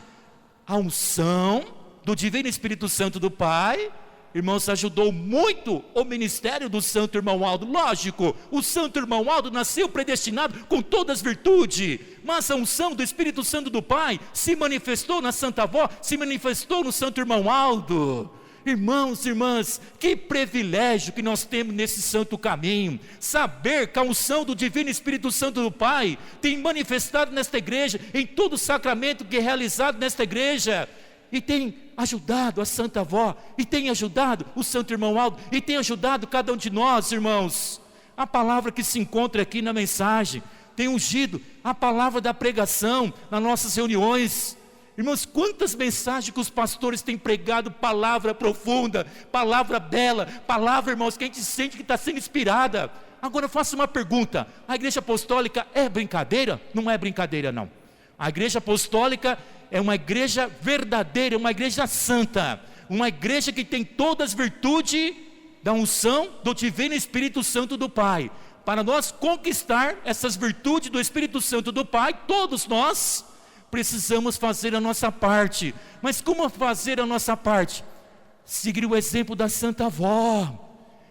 A unção do Divino Espírito Santo do Pai, irmãos, ajudou muito o ministério do Santo Irmão Aldo. Lógico, o Santo Irmão Aldo nasceu predestinado com todas as virtudes, mas a unção do Espírito Santo do Pai se manifestou na Santa Avó, se manifestou no Santo Irmão Aldo. Irmãos e irmãs, que privilégio que nós temos nesse santo caminho, saber que a unção do Divino Espírito Santo do Pai tem manifestado nesta igreja, em todo o sacramento que é realizado nesta igreja, e tem ajudado a Santa Avó, e tem ajudado o Santo Irmão Aldo, e tem ajudado cada um de nós, irmãos. A palavra que se encontra aqui na mensagem tem ungido a palavra da pregação nas nossas reuniões. Irmãos, quantas mensagens que os pastores têm pregado, palavra profunda, palavra bela, palavra, irmãos, que a gente sente que está sendo inspirada. Agora eu faço uma pergunta: a igreja apostólica é brincadeira? Não é brincadeira, não. A igreja apostólica é uma igreja verdadeira, uma igreja santa, uma igreja que tem todas as virtudes da unção do Divino Espírito Santo do Pai. Para nós conquistar essas virtudes do Espírito Santo do Pai, todos nós precisamos fazer a nossa parte. Mas como fazer a nossa parte? Seguir o exemplo da Santa Avó.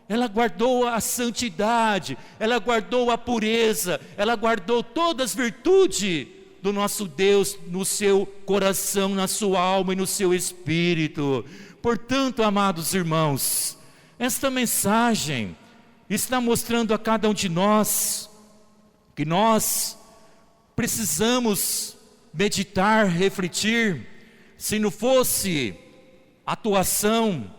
Ela guardou a santidade, ela guardou a pureza, ela guardou todas as virtudes do nosso Deus no seu coração, na sua alma e no seu espírito. Portanto, amados irmãos, esta mensagem está mostrando a cada um de nós que nós precisamos meditar, refletir. Se não fosse a atuação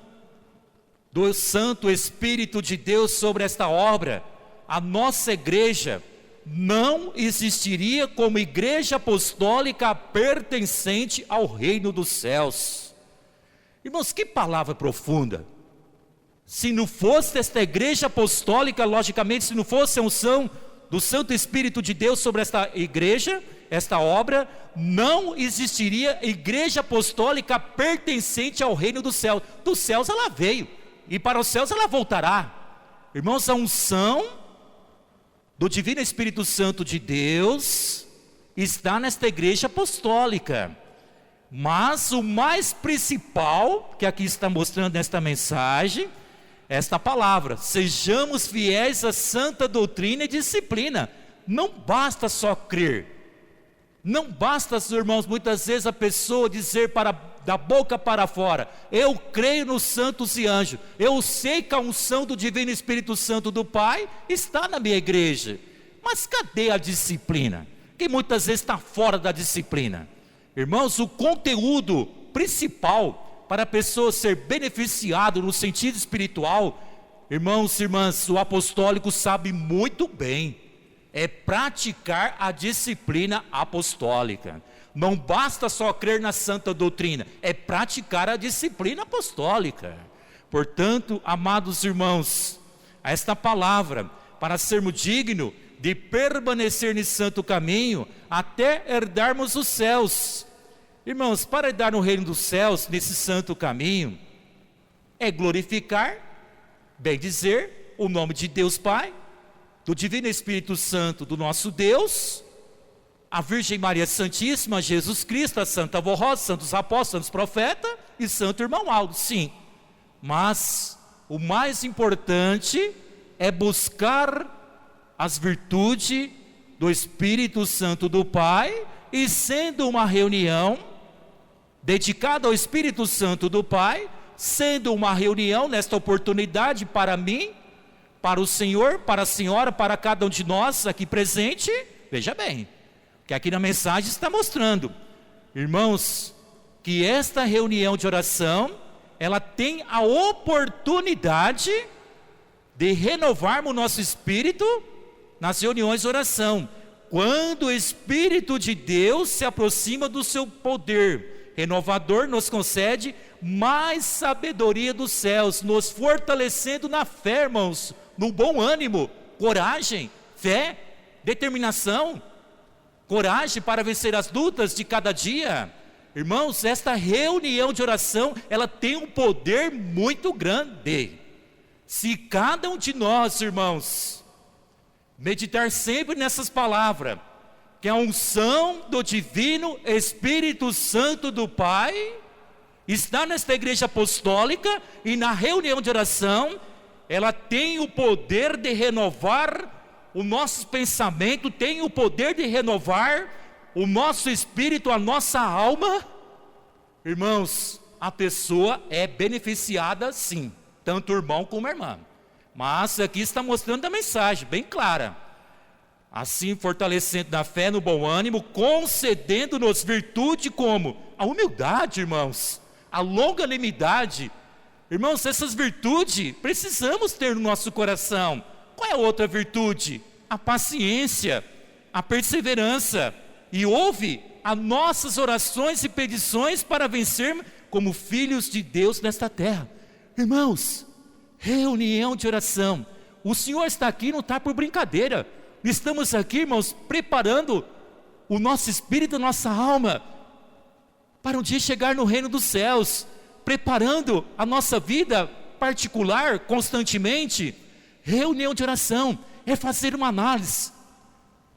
do Santo Espírito de Deus sobre esta obra, a nossa igreja não existiria como igreja apostólica pertencente ao reino dos céus. Irmãos, que palavra profunda! Se não fosse esta igreja apostólica, logicamente, se não fosse a unção do Santo Espírito de Deus sobre esta igreja, esta obra, não existiria igreja apostólica pertencente ao reino dos céus. Dos céus ela veio, e para os céus ela voltará. Irmãos, a unção do Divino Espírito Santo de Deus está nesta igreja apostólica. Mas o mais principal, que aqui está mostrando nesta mensagem, esta palavra: sejamos fiéis à santa doutrina e disciplina. Não basta só crer. Não basta, irmãos, muitas vezes a pessoa dizer da boca para fora: eu creio nos santos e anjos, eu sei que a unção do Divino Espírito Santo do Pai está na minha igreja. Mas cadê a disciplina? Que muitas vezes está fora da disciplina. Irmãos, o conteúdo principal para a pessoa ser beneficiada no sentido espiritual, irmãos e irmãs, o apostólico sabe muito bem, é praticar a disciplina apostólica. Não basta só crer na santa doutrina, é praticar a disciplina apostólica. Portanto, amados irmãos, esta palavra, para sermos dignos de permanecer nesse santo caminho, até herdarmos os céus. Irmãos, para herdar no reino dos céus, nesse santo caminho, é glorificar, bem dizer, o nome de Deus Pai, do Divino Espírito Santo do nosso Deus, a Virgem Maria Santíssima, Jesus Cristo, a Santa Avó Rosa, santos apóstolos, santos profetas e Santo Irmão Aldo, sim. Mas o mais importante é buscar as virtudes do Espírito Santo do Pai, e sendo uma reunião dedicada ao Espírito Santo do Pai, sendo uma reunião nesta oportunidade para mim, para o Senhor, para a senhora, para cada um de nós aqui presente, veja bem, que aqui na mensagem está mostrando, irmãos, que esta reunião de oração, ela tem a oportunidade de renovarmos o nosso espírito nas reuniões de oração, quando o Espírito de Deus se aproxima do seu poder renovador, nos concede mais sabedoria dos céus, nos fortalecendo na fé, irmãos, no bom ânimo, coragem, fé, determinação, coragem para vencer as lutas de cada dia. Irmãos, esta reunião de oração, ela tem um poder muito grande. Se cada um de nós, irmãos, meditar sempre nessas palavras, que a unção do divino Espírito Santo do Pai está nesta igreja apostólica, e na reunião de oração, ela tem o poder de renovar o nosso pensamento, tem o poder de renovar o nosso espírito, a nossa alma. Irmãos, a pessoa é beneficiada sim, tanto o irmão como a irmã. Mas aqui está mostrando a mensagem bem clara. Assim, fortalecendo na fé, no bom ânimo, concedendo-nos virtude como a humildade, irmãos, a longanimidade. Irmãos, essas virtudes precisamos ter no nosso coração. Qual é a outra virtude? A paciência, a perseverança. E ouve as nossas orações e petições para vencermos como filhos de Deus nesta terra. Irmãos, reunião de oração. O Senhor está aqui, não está por brincadeira. Estamos aqui, irmãos, preparando o nosso espírito, a nossa alma, para um dia chegar no reino dos céus, preparando a nossa vida particular, constantemente. Reunião de oração é fazer uma análise.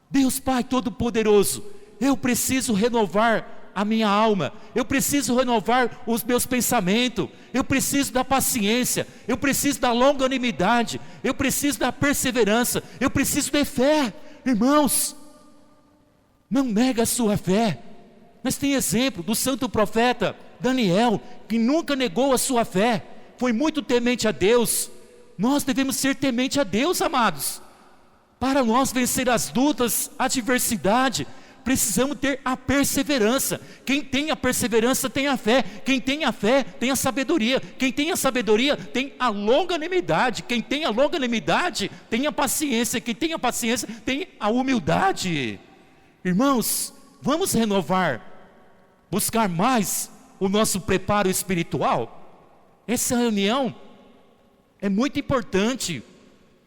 Deus Pai Todo-Poderoso, eu preciso renovar a minha alma, eu preciso renovar os meus pensamentos, eu preciso da paciência, eu preciso da longanimidade, eu preciso da perseverança, eu preciso de fé. Irmãos, não nega a sua fé. Mas tem exemplo do santo profeta Daniel, que nunca negou a sua fé, foi muito temente a Deus. Nós devemos ser temente a Deus, amados. Para nós vencer as lutas, a adversidade, precisamos ter a perseverança. Quem tem a perseverança tem a fé. Quem tem a fé tem a sabedoria. Quem tem a sabedoria tem a longanimidade. Quem tem a longanimidade tem a paciência. Quem tem a paciência tem a humildade. Irmãos, vamos renovar, buscar mais o nosso preparo espiritual. Essa reunião é muito importante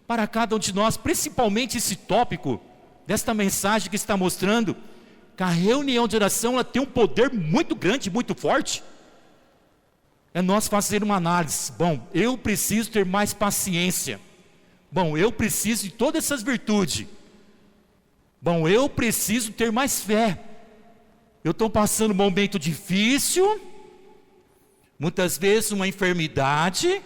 para cada um de nós, principalmente esse tópico desta mensagem que está mostrando que a reunião de oração ela tem um poder muito grande, muito forte. É nós fazer uma análise. Bom, eu preciso ter mais paciência. Bom, eu preciso de todas essas virtudes. Bom, eu preciso ter mais fé. Eu estou passando um momento difícil, muitas vezes uma enfermidade,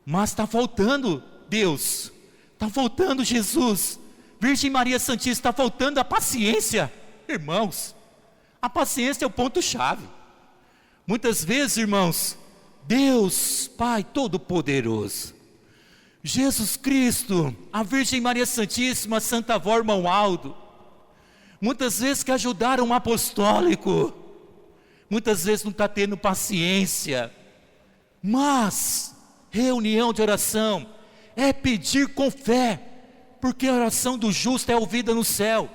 mas está faltando Deus, está faltando Jesus, Virgem Maria Santíssima, está faltando a paciência. Irmãos, a paciência é o ponto-chave. Muitas vezes, irmãos, Deus Pai Todo-Poderoso, Jesus Cristo, a Virgem Maria Santíssima, Santa Avó Irmão Aldo, muitas vezes que ajudaram um apostólico, muitas vezes não está tendo paciência. Mas reunião de oração é pedir com fé, porque a oração do justo é ouvida no céu.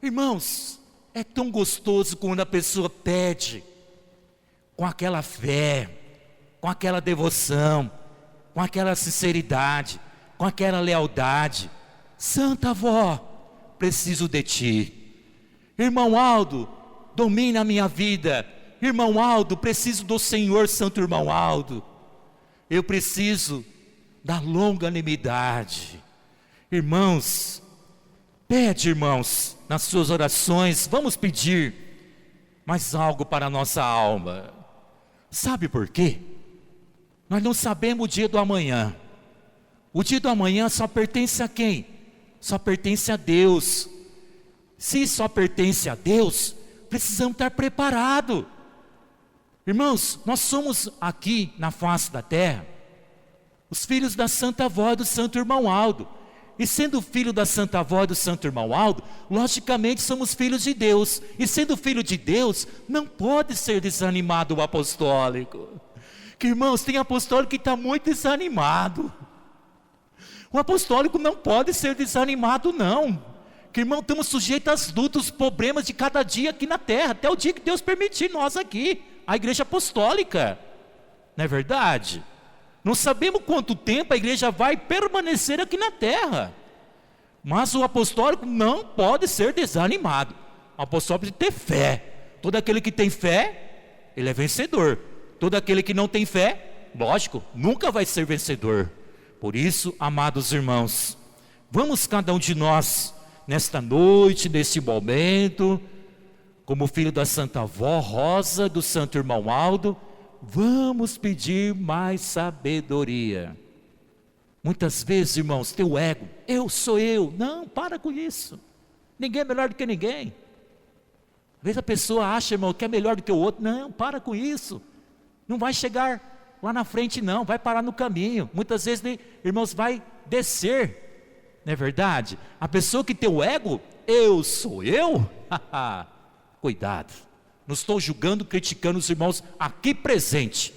Irmãos, é tão gostoso quando a pessoa pede com aquela fé, com aquela devoção, com aquela sinceridade, com aquela lealdade. Santa Avó, preciso de ti. Irmão Aldo, domina a minha vida. Irmão Aldo, preciso do Senhor, Santo Irmão Aldo. Eu preciso da longanimidade. Irmãos, pede, irmãos, nas suas orações, vamos pedir mais algo para a nossa alma. Sabe por quê? Nós não sabemos o dia do amanhã. O dia do amanhã só pertence a quem? Só pertence a Deus. Se só pertence a Deus, precisamos estar preparados. Irmãos, nós somos aqui na face da terra os filhos da Santa Avó e do Santo Irmão Aldo. E sendo filho da Santa Avó e do Santo Irmão Aldo, logicamente somos filhos de Deus. E sendo filho de Deus, não pode ser desanimado o apostólico. Que irmãos, tem apostólico que está muito desanimado. O apostólico não pode ser desanimado não. Que irmão, estamos sujeitos às lutas, os problemas de cada dia aqui na terra, até o dia que Deus permitir nós aqui, a igreja apostólica. Não é verdade? Não sabemos quanto tempo a igreja vai permanecer aqui na terra. Mas o apostólico não pode ser desanimado. O apostólico tem que ter fé. Todo aquele que tem fé, ele é vencedor. Todo aquele que não tem fé, lógico, nunca vai ser vencedor. Por isso, amados irmãos, Vamos cada um de nós, nesta noite, neste momento, como filho da Santa Avó Rosa, do Santo Irmão Aldo, vamos pedir mais sabedoria. Muitas vezes, irmãos, teu ego, eu sou eu. Não, para com isso. Ninguém é melhor do que ninguém. Às vezes a pessoa acha, irmão, que é melhor do que o outro. Não, para com isso. Não vai chegar lá na frente não, vai parar no caminho. Muitas vezes, irmãos, vai descer. Não é verdade? A pessoa que tem o ego, eu sou eu? Cuidado. Não estou julgando, criticando os irmãos aqui presentes.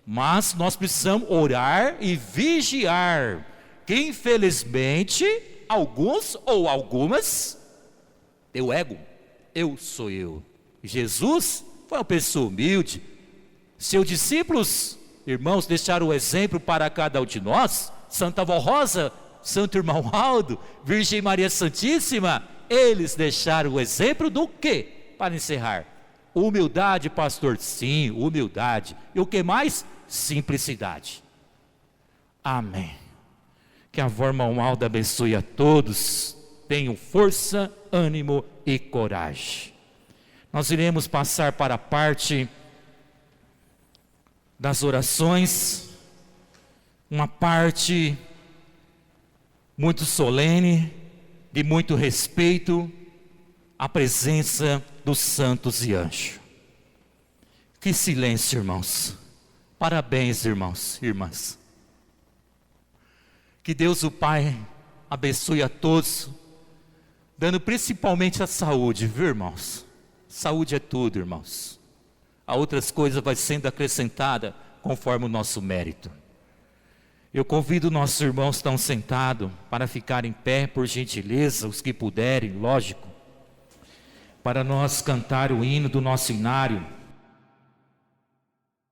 Mas nós precisamos orar e vigiar. Que infelizmente, alguns ou algumas, tem o ego, eu sou eu. Jesus foi uma pessoa humilde. Seus discípulos, irmãos, deixaram o exemplo para cada um de nós. Santa Avó Rosa, Santo Irmão Aldo, Virgem Maria Santíssima, eles deixaram o exemplo do quê? Para encerrar, humildade, pastor, sim, humildade. E o que mais? Simplicidade. Amém. Que a Avó Irmão Aldo abençoe a todos, tenham força, ânimo e coragem. Nós iremos passar para a parte das orações, uma parte muito solene, de muito respeito à presença dos santos e anjos. Que silêncio, irmãos. Parabéns, irmãos e irmãs. Que Deus o Pai abençoe a todos, dando principalmente a saúde, viu, irmãos? Saúde é tudo, irmãos. A outras coisas vai sendo acrescentada conforme o nosso mérito. Eu convido nossos irmãos que estão sentados para ficar em pé, por gentileza, os que puderem, lógico, para nós cantar o hino do nosso inário.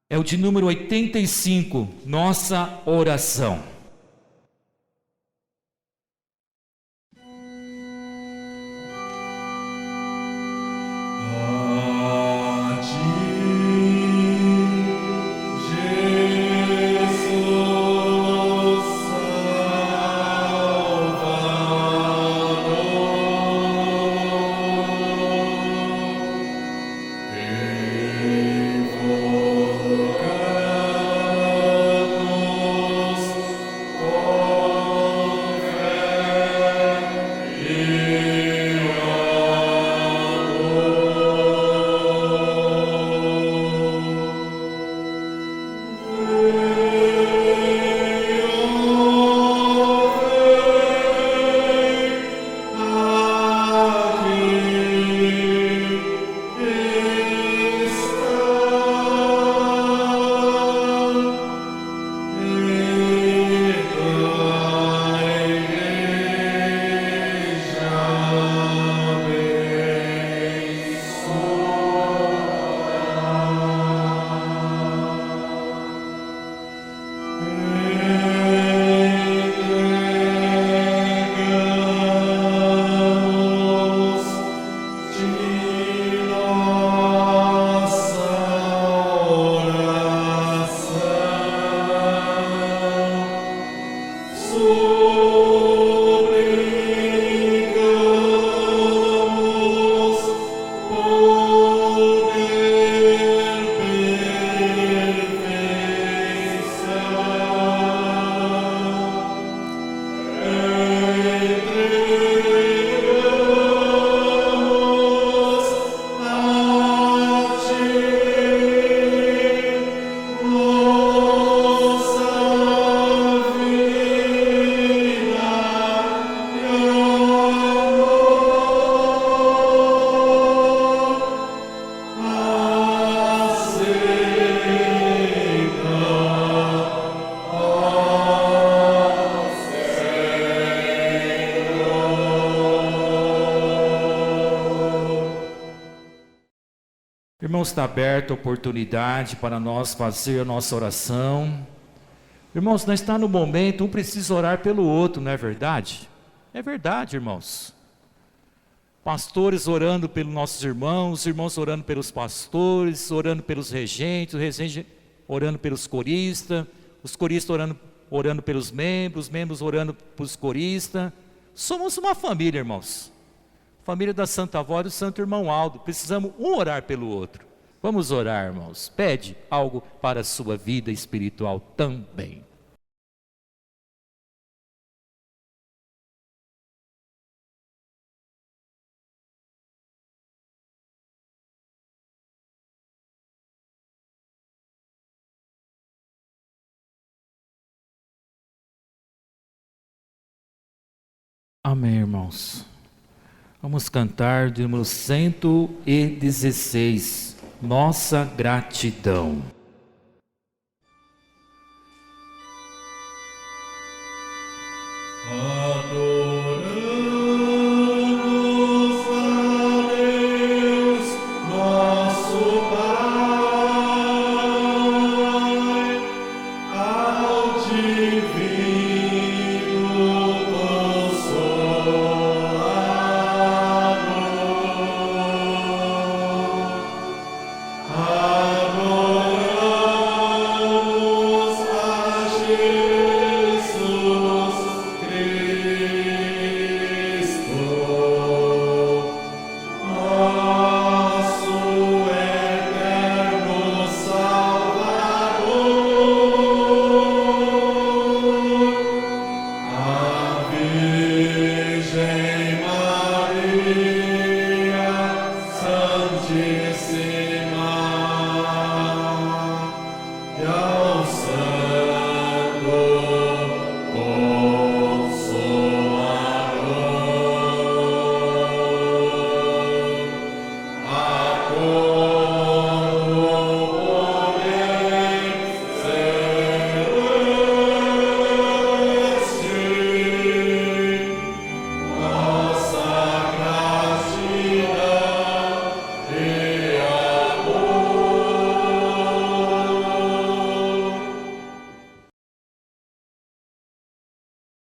É o de número 85, Nossa Oração. Irmãos, está aberta a oportunidade para nós fazer a nossa oração. Irmãos, nós estamos no momento, um precisa orar pelo outro, não é verdade? É verdade, irmãos. Pastores orando pelos nossos irmãos, irmãos orando pelos pastores, orando pelos regentes, os regentes orando pelos coristas, os coristas orando orando pelos membros, os membros orando pelos coristas. Somos uma família, irmãos. Família da Santa Avó e do Santo Irmão Aldo. Precisamos um orar pelo outro. Vamos orar, irmãos. Pede algo para a sua vida espiritual também. Amém, irmãos. Vamos cantar de número 116, Nossa Gratidão.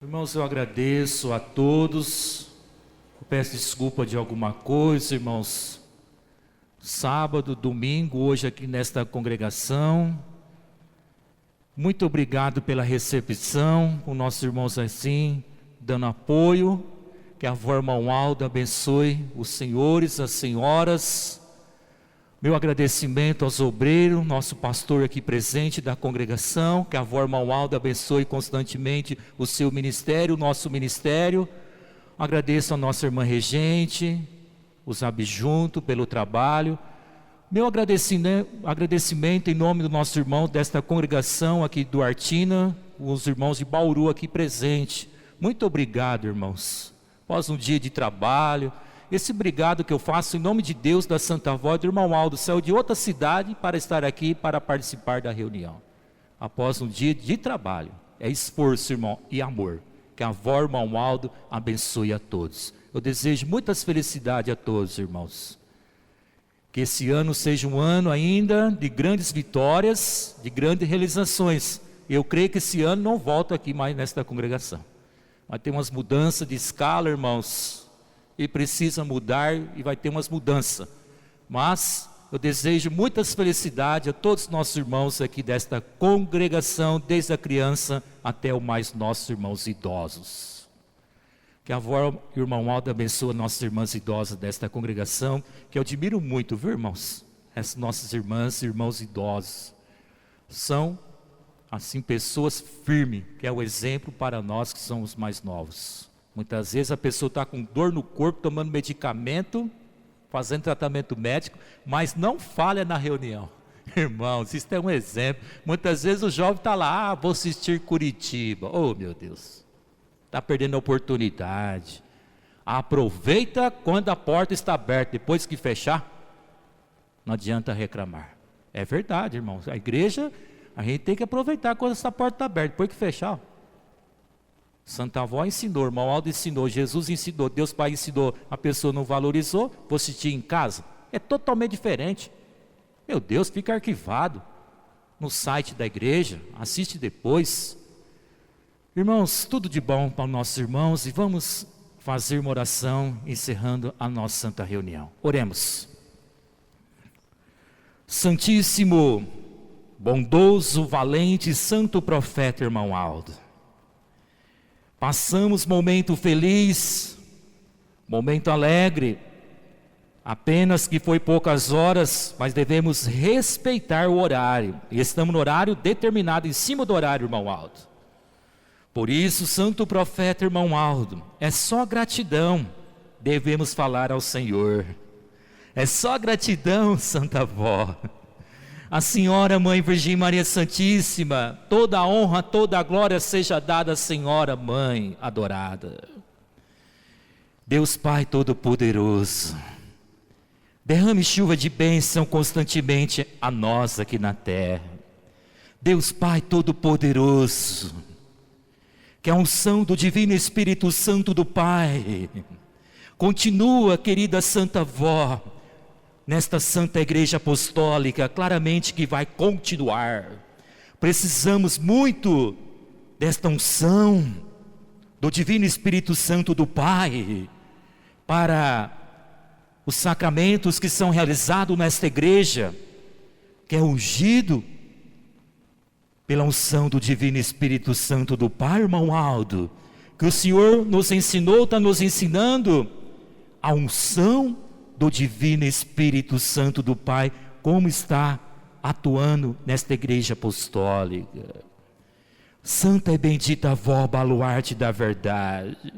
Irmãos, eu agradeço a todos. Eu peço desculpa de alguma coisa, irmãos. Sábado, domingo, hoje aqui nesta congregação. Muito obrigado pela recepção, os nossos irmãos assim, dando apoio. Que a avó Irmão Aldo abençoe os senhores, as senhoras. Meu agradecimento aos obreiros, nosso pastor aqui presente da congregação. Que a avó Irmão Aldo abençoe constantemente o seu ministério, o nosso ministério. Agradeço a nossa irmã regente, os abjuntos pelo trabalho. Meu agradecimento em nome do nosso irmão desta congregação aqui do Artina, os irmãos de Bauru aqui presentes. Muito obrigado, irmãos. Após um dia de trabalho, esse obrigado que eu faço em nome de Deus, da Santa Avó e do Irmão Aldo, saiu de outra cidade para estar aqui, para participar da reunião. Após um dia de trabalho, é esforço, irmão, e amor. Que a avó Irmão Aldo abençoe a todos. Eu desejo muitas felicidades a todos, irmãos. Que esse ano seja um ano ainda de grandes vitórias, de grandes realizações. Eu creio que esse ano não volto aqui mais nesta congregação. Vai ter umas mudanças de escala, irmãos. E precisa mudar e vai ter umas mudanças. Mas eu desejo muitas felicidades a todos os nossos irmãos aqui desta congregação, desde a criança até os mais nossos irmãos idosos. Que a avó e o Irmão Aldo abençoe nossas irmãs idosas desta congregação, que eu admiro muito, viu, irmãos? Essas nossas irmãs e irmãos idosos são, assim, pessoas firmes, que é o exemplo para nós que somos mais novos. Muitas vezes a pessoa está com dor no corpo, tomando medicamento, fazendo tratamento médico, mas não falha na reunião. Irmãos, isso é um exemplo. Muitas vezes o jovem está lá, vou assistir Curitiba. Oh, meu Deus, está perdendo a oportunidade. Aproveita quando a porta está aberta, depois que fechar, não adianta reclamar. É verdade, irmãos, a igreja, a gente tem que aproveitar quando essa porta está aberta, depois que fechar. Santa Avó ensinou, Irmão Aldo ensinou, Jesus ensinou, Deus Pai ensinou, a pessoa não valorizou, vou assistir em casa. É totalmente diferente. Meu Deus, fica arquivado no site da igreja, assiste depois. Irmãos, tudo de bom para os nossos irmãos e vamos fazer uma oração encerrando a nossa santa reunião. Oremos. Santíssimo bondoso, valente, santo profeta, irmão Aldo. Passamos momento feliz, momento alegre, apenas que foi poucas horas, mas devemos respeitar o horário. E estamos no horário determinado, em cima do horário, irmão Aldo. Por isso, santo profeta, irmão Aldo, é só gratidão devemos falar ao Senhor. É só gratidão, Santa Avó. A Senhora Mãe Virgem Maria Santíssima, toda a honra, toda a glória seja dada à Senhora Mãe adorada. Deus Pai Todo-Poderoso, derrame chuva de bênção constantemente a nós aqui na terra. Deus Pai Todo-Poderoso, que a unção do Divino Espírito Santo do Pai continua, querida Santa Avó, nesta Santa Igreja Apostólica, claramente que vai continuar. Precisamos muito desta unção do Divino Espírito Santo do Pai para os sacramentos que são realizados nesta igreja, que é ungido pela unção do Divino Espírito Santo do Pai, irmão Aldo, que o Senhor nos ensinou, está nos ensinando a unção do Divino Espírito Santo do Pai, como está atuando nesta igreja apostólica. Santa e bendita Avó, baluarte da verdade,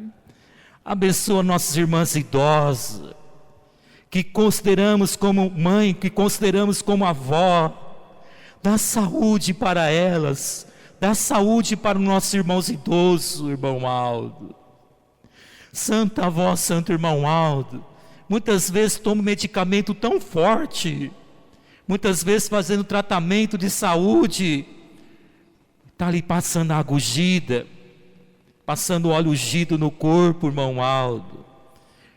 abençoa nossas irmãs idosas, que consideramos como mãe, que consideramos como avó, dá saúde para elas, dá saúde para os nossos irmãos idosos, irmão Aldo. Santa Avó, santo irmão Aldo, muitas vezes toma medicamento tão forte, muitas vezes fazendo tratamento de saúde, está ali passando água ungida, passando óleo ungido no corpo, irmão Aldo.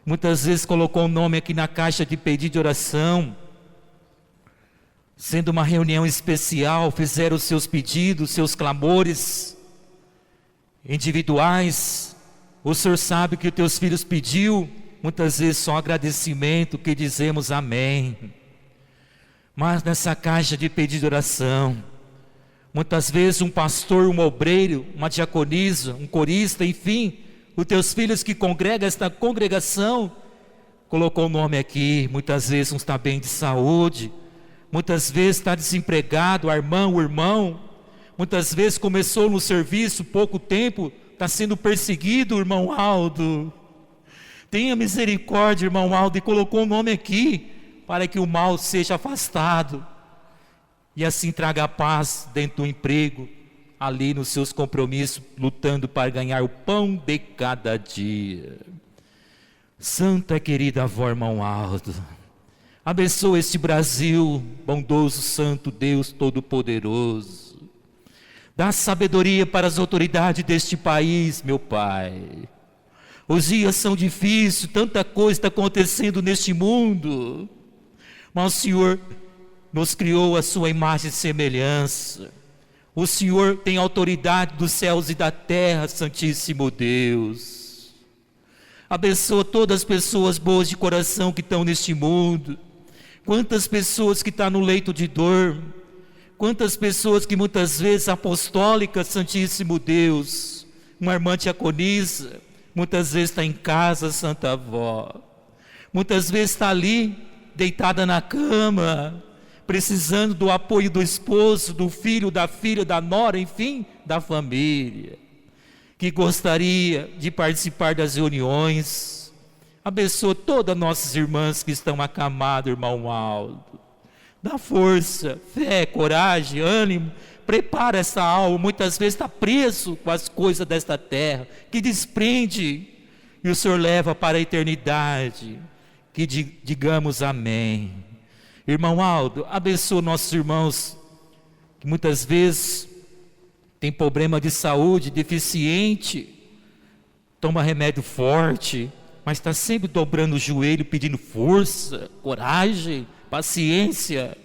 Muitas vezes colocou o nome aqui na caixa de pedido de oração, sendo uma reunião especial, fizeram os seus pedidos, seus clamores individuais. O Senhor sabe que os teus filhos pediu, muitas vezes só agradecimento, que dizemos amém. Mas nessa caixa de pedido de oração, muitas vezes um pastor, um obreiro, uma diaconisa, um corista, enfim, os teus filhos que congregam esta congregação, colocou o nome aqui. Muitas vezes não está bem de saúde, muitas vezes está desempregado, a irmã, o irmão, muitas vezes começou no serviço, pouco tempo, está sendo perseguido, irmão Aldo. Tenha misericórdia, irmão Aldo, e colocou o nome aqui, para que o mal seja afastado, e assim traga paz dentro do emprego, ali nos seus compromissos, lutando para ganhar o pão de cada dia. Santa querida avó, irmão Aldo, abençoa este Brasil, bondoso, santo Deus Todo-Poderoso. Dá sabedoria para as autoridades deste país, meu Pai. Os dias são difíceis, tanta coisa está acontecendo neste mundo, mas o Senhor nos criou a sua imagem e semelhança. O Senhor tem autoridade dos céus e da terra, Santíssimo Deus. Abençoa todas as pessoas boas de coração que estão neste mundo. Quantas pessoas que estão no leito de dor, quantas pessoas que muitas vezes apostólicas, Santíssimo Deus, uma irmã diaconisa, muitas vezes está em casa, Santa Avó, muitas vezes está ali, deitada na cama, precisando do apoio do esposo, do filho, da filha, da nora, enfim, da família, que gostaria de participar das reuniões. Abençoa todas as nossas irmãs que estão acamadas, irmão Aldo. Dá força, fé, coragem, ânimo. Prepara essa alma, muitas vezes está preso com as coisas desta terra, que desprende, e o Senhor leva para a eternidade. Que digamos amém. Irmão Aldo, abençoa nossos irmãos, que muitas vezes tem problema de saúde, deficiente, toma remédio forte, mas está sempre dobrando o joelho, pedindo força, coragem, paciência,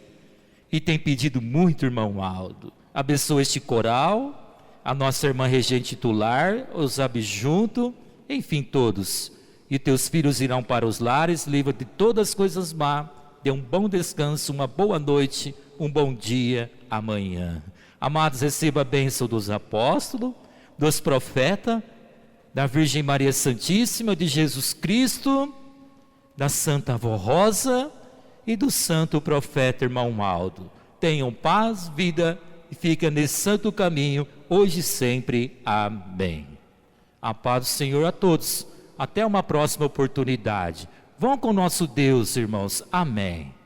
e tem pedido muito, irmão Aldo. Abençoa este coral, a nossa irmã regente titular, os abjuntos, enfim, todos. E teus filhos irão para os lares, livra de todas as coisas más, dê um bom descanso, uma boa noite, um bom dia amanhã. Amados, receba a bênção dos apóstolos, dos profetas, da Virgem Maria Santíssima, de Jesus Cristo, da Santa Avó Rosa e do Santo Profeta Irmão Maldo. Tenham paz, vida e fiquem nesse santo caminho, hoje e sempre. Amém. A paz do Senhor a todos. Até uma próxima oportunidade. Vão com o nosso Deus, irmãos. Amém.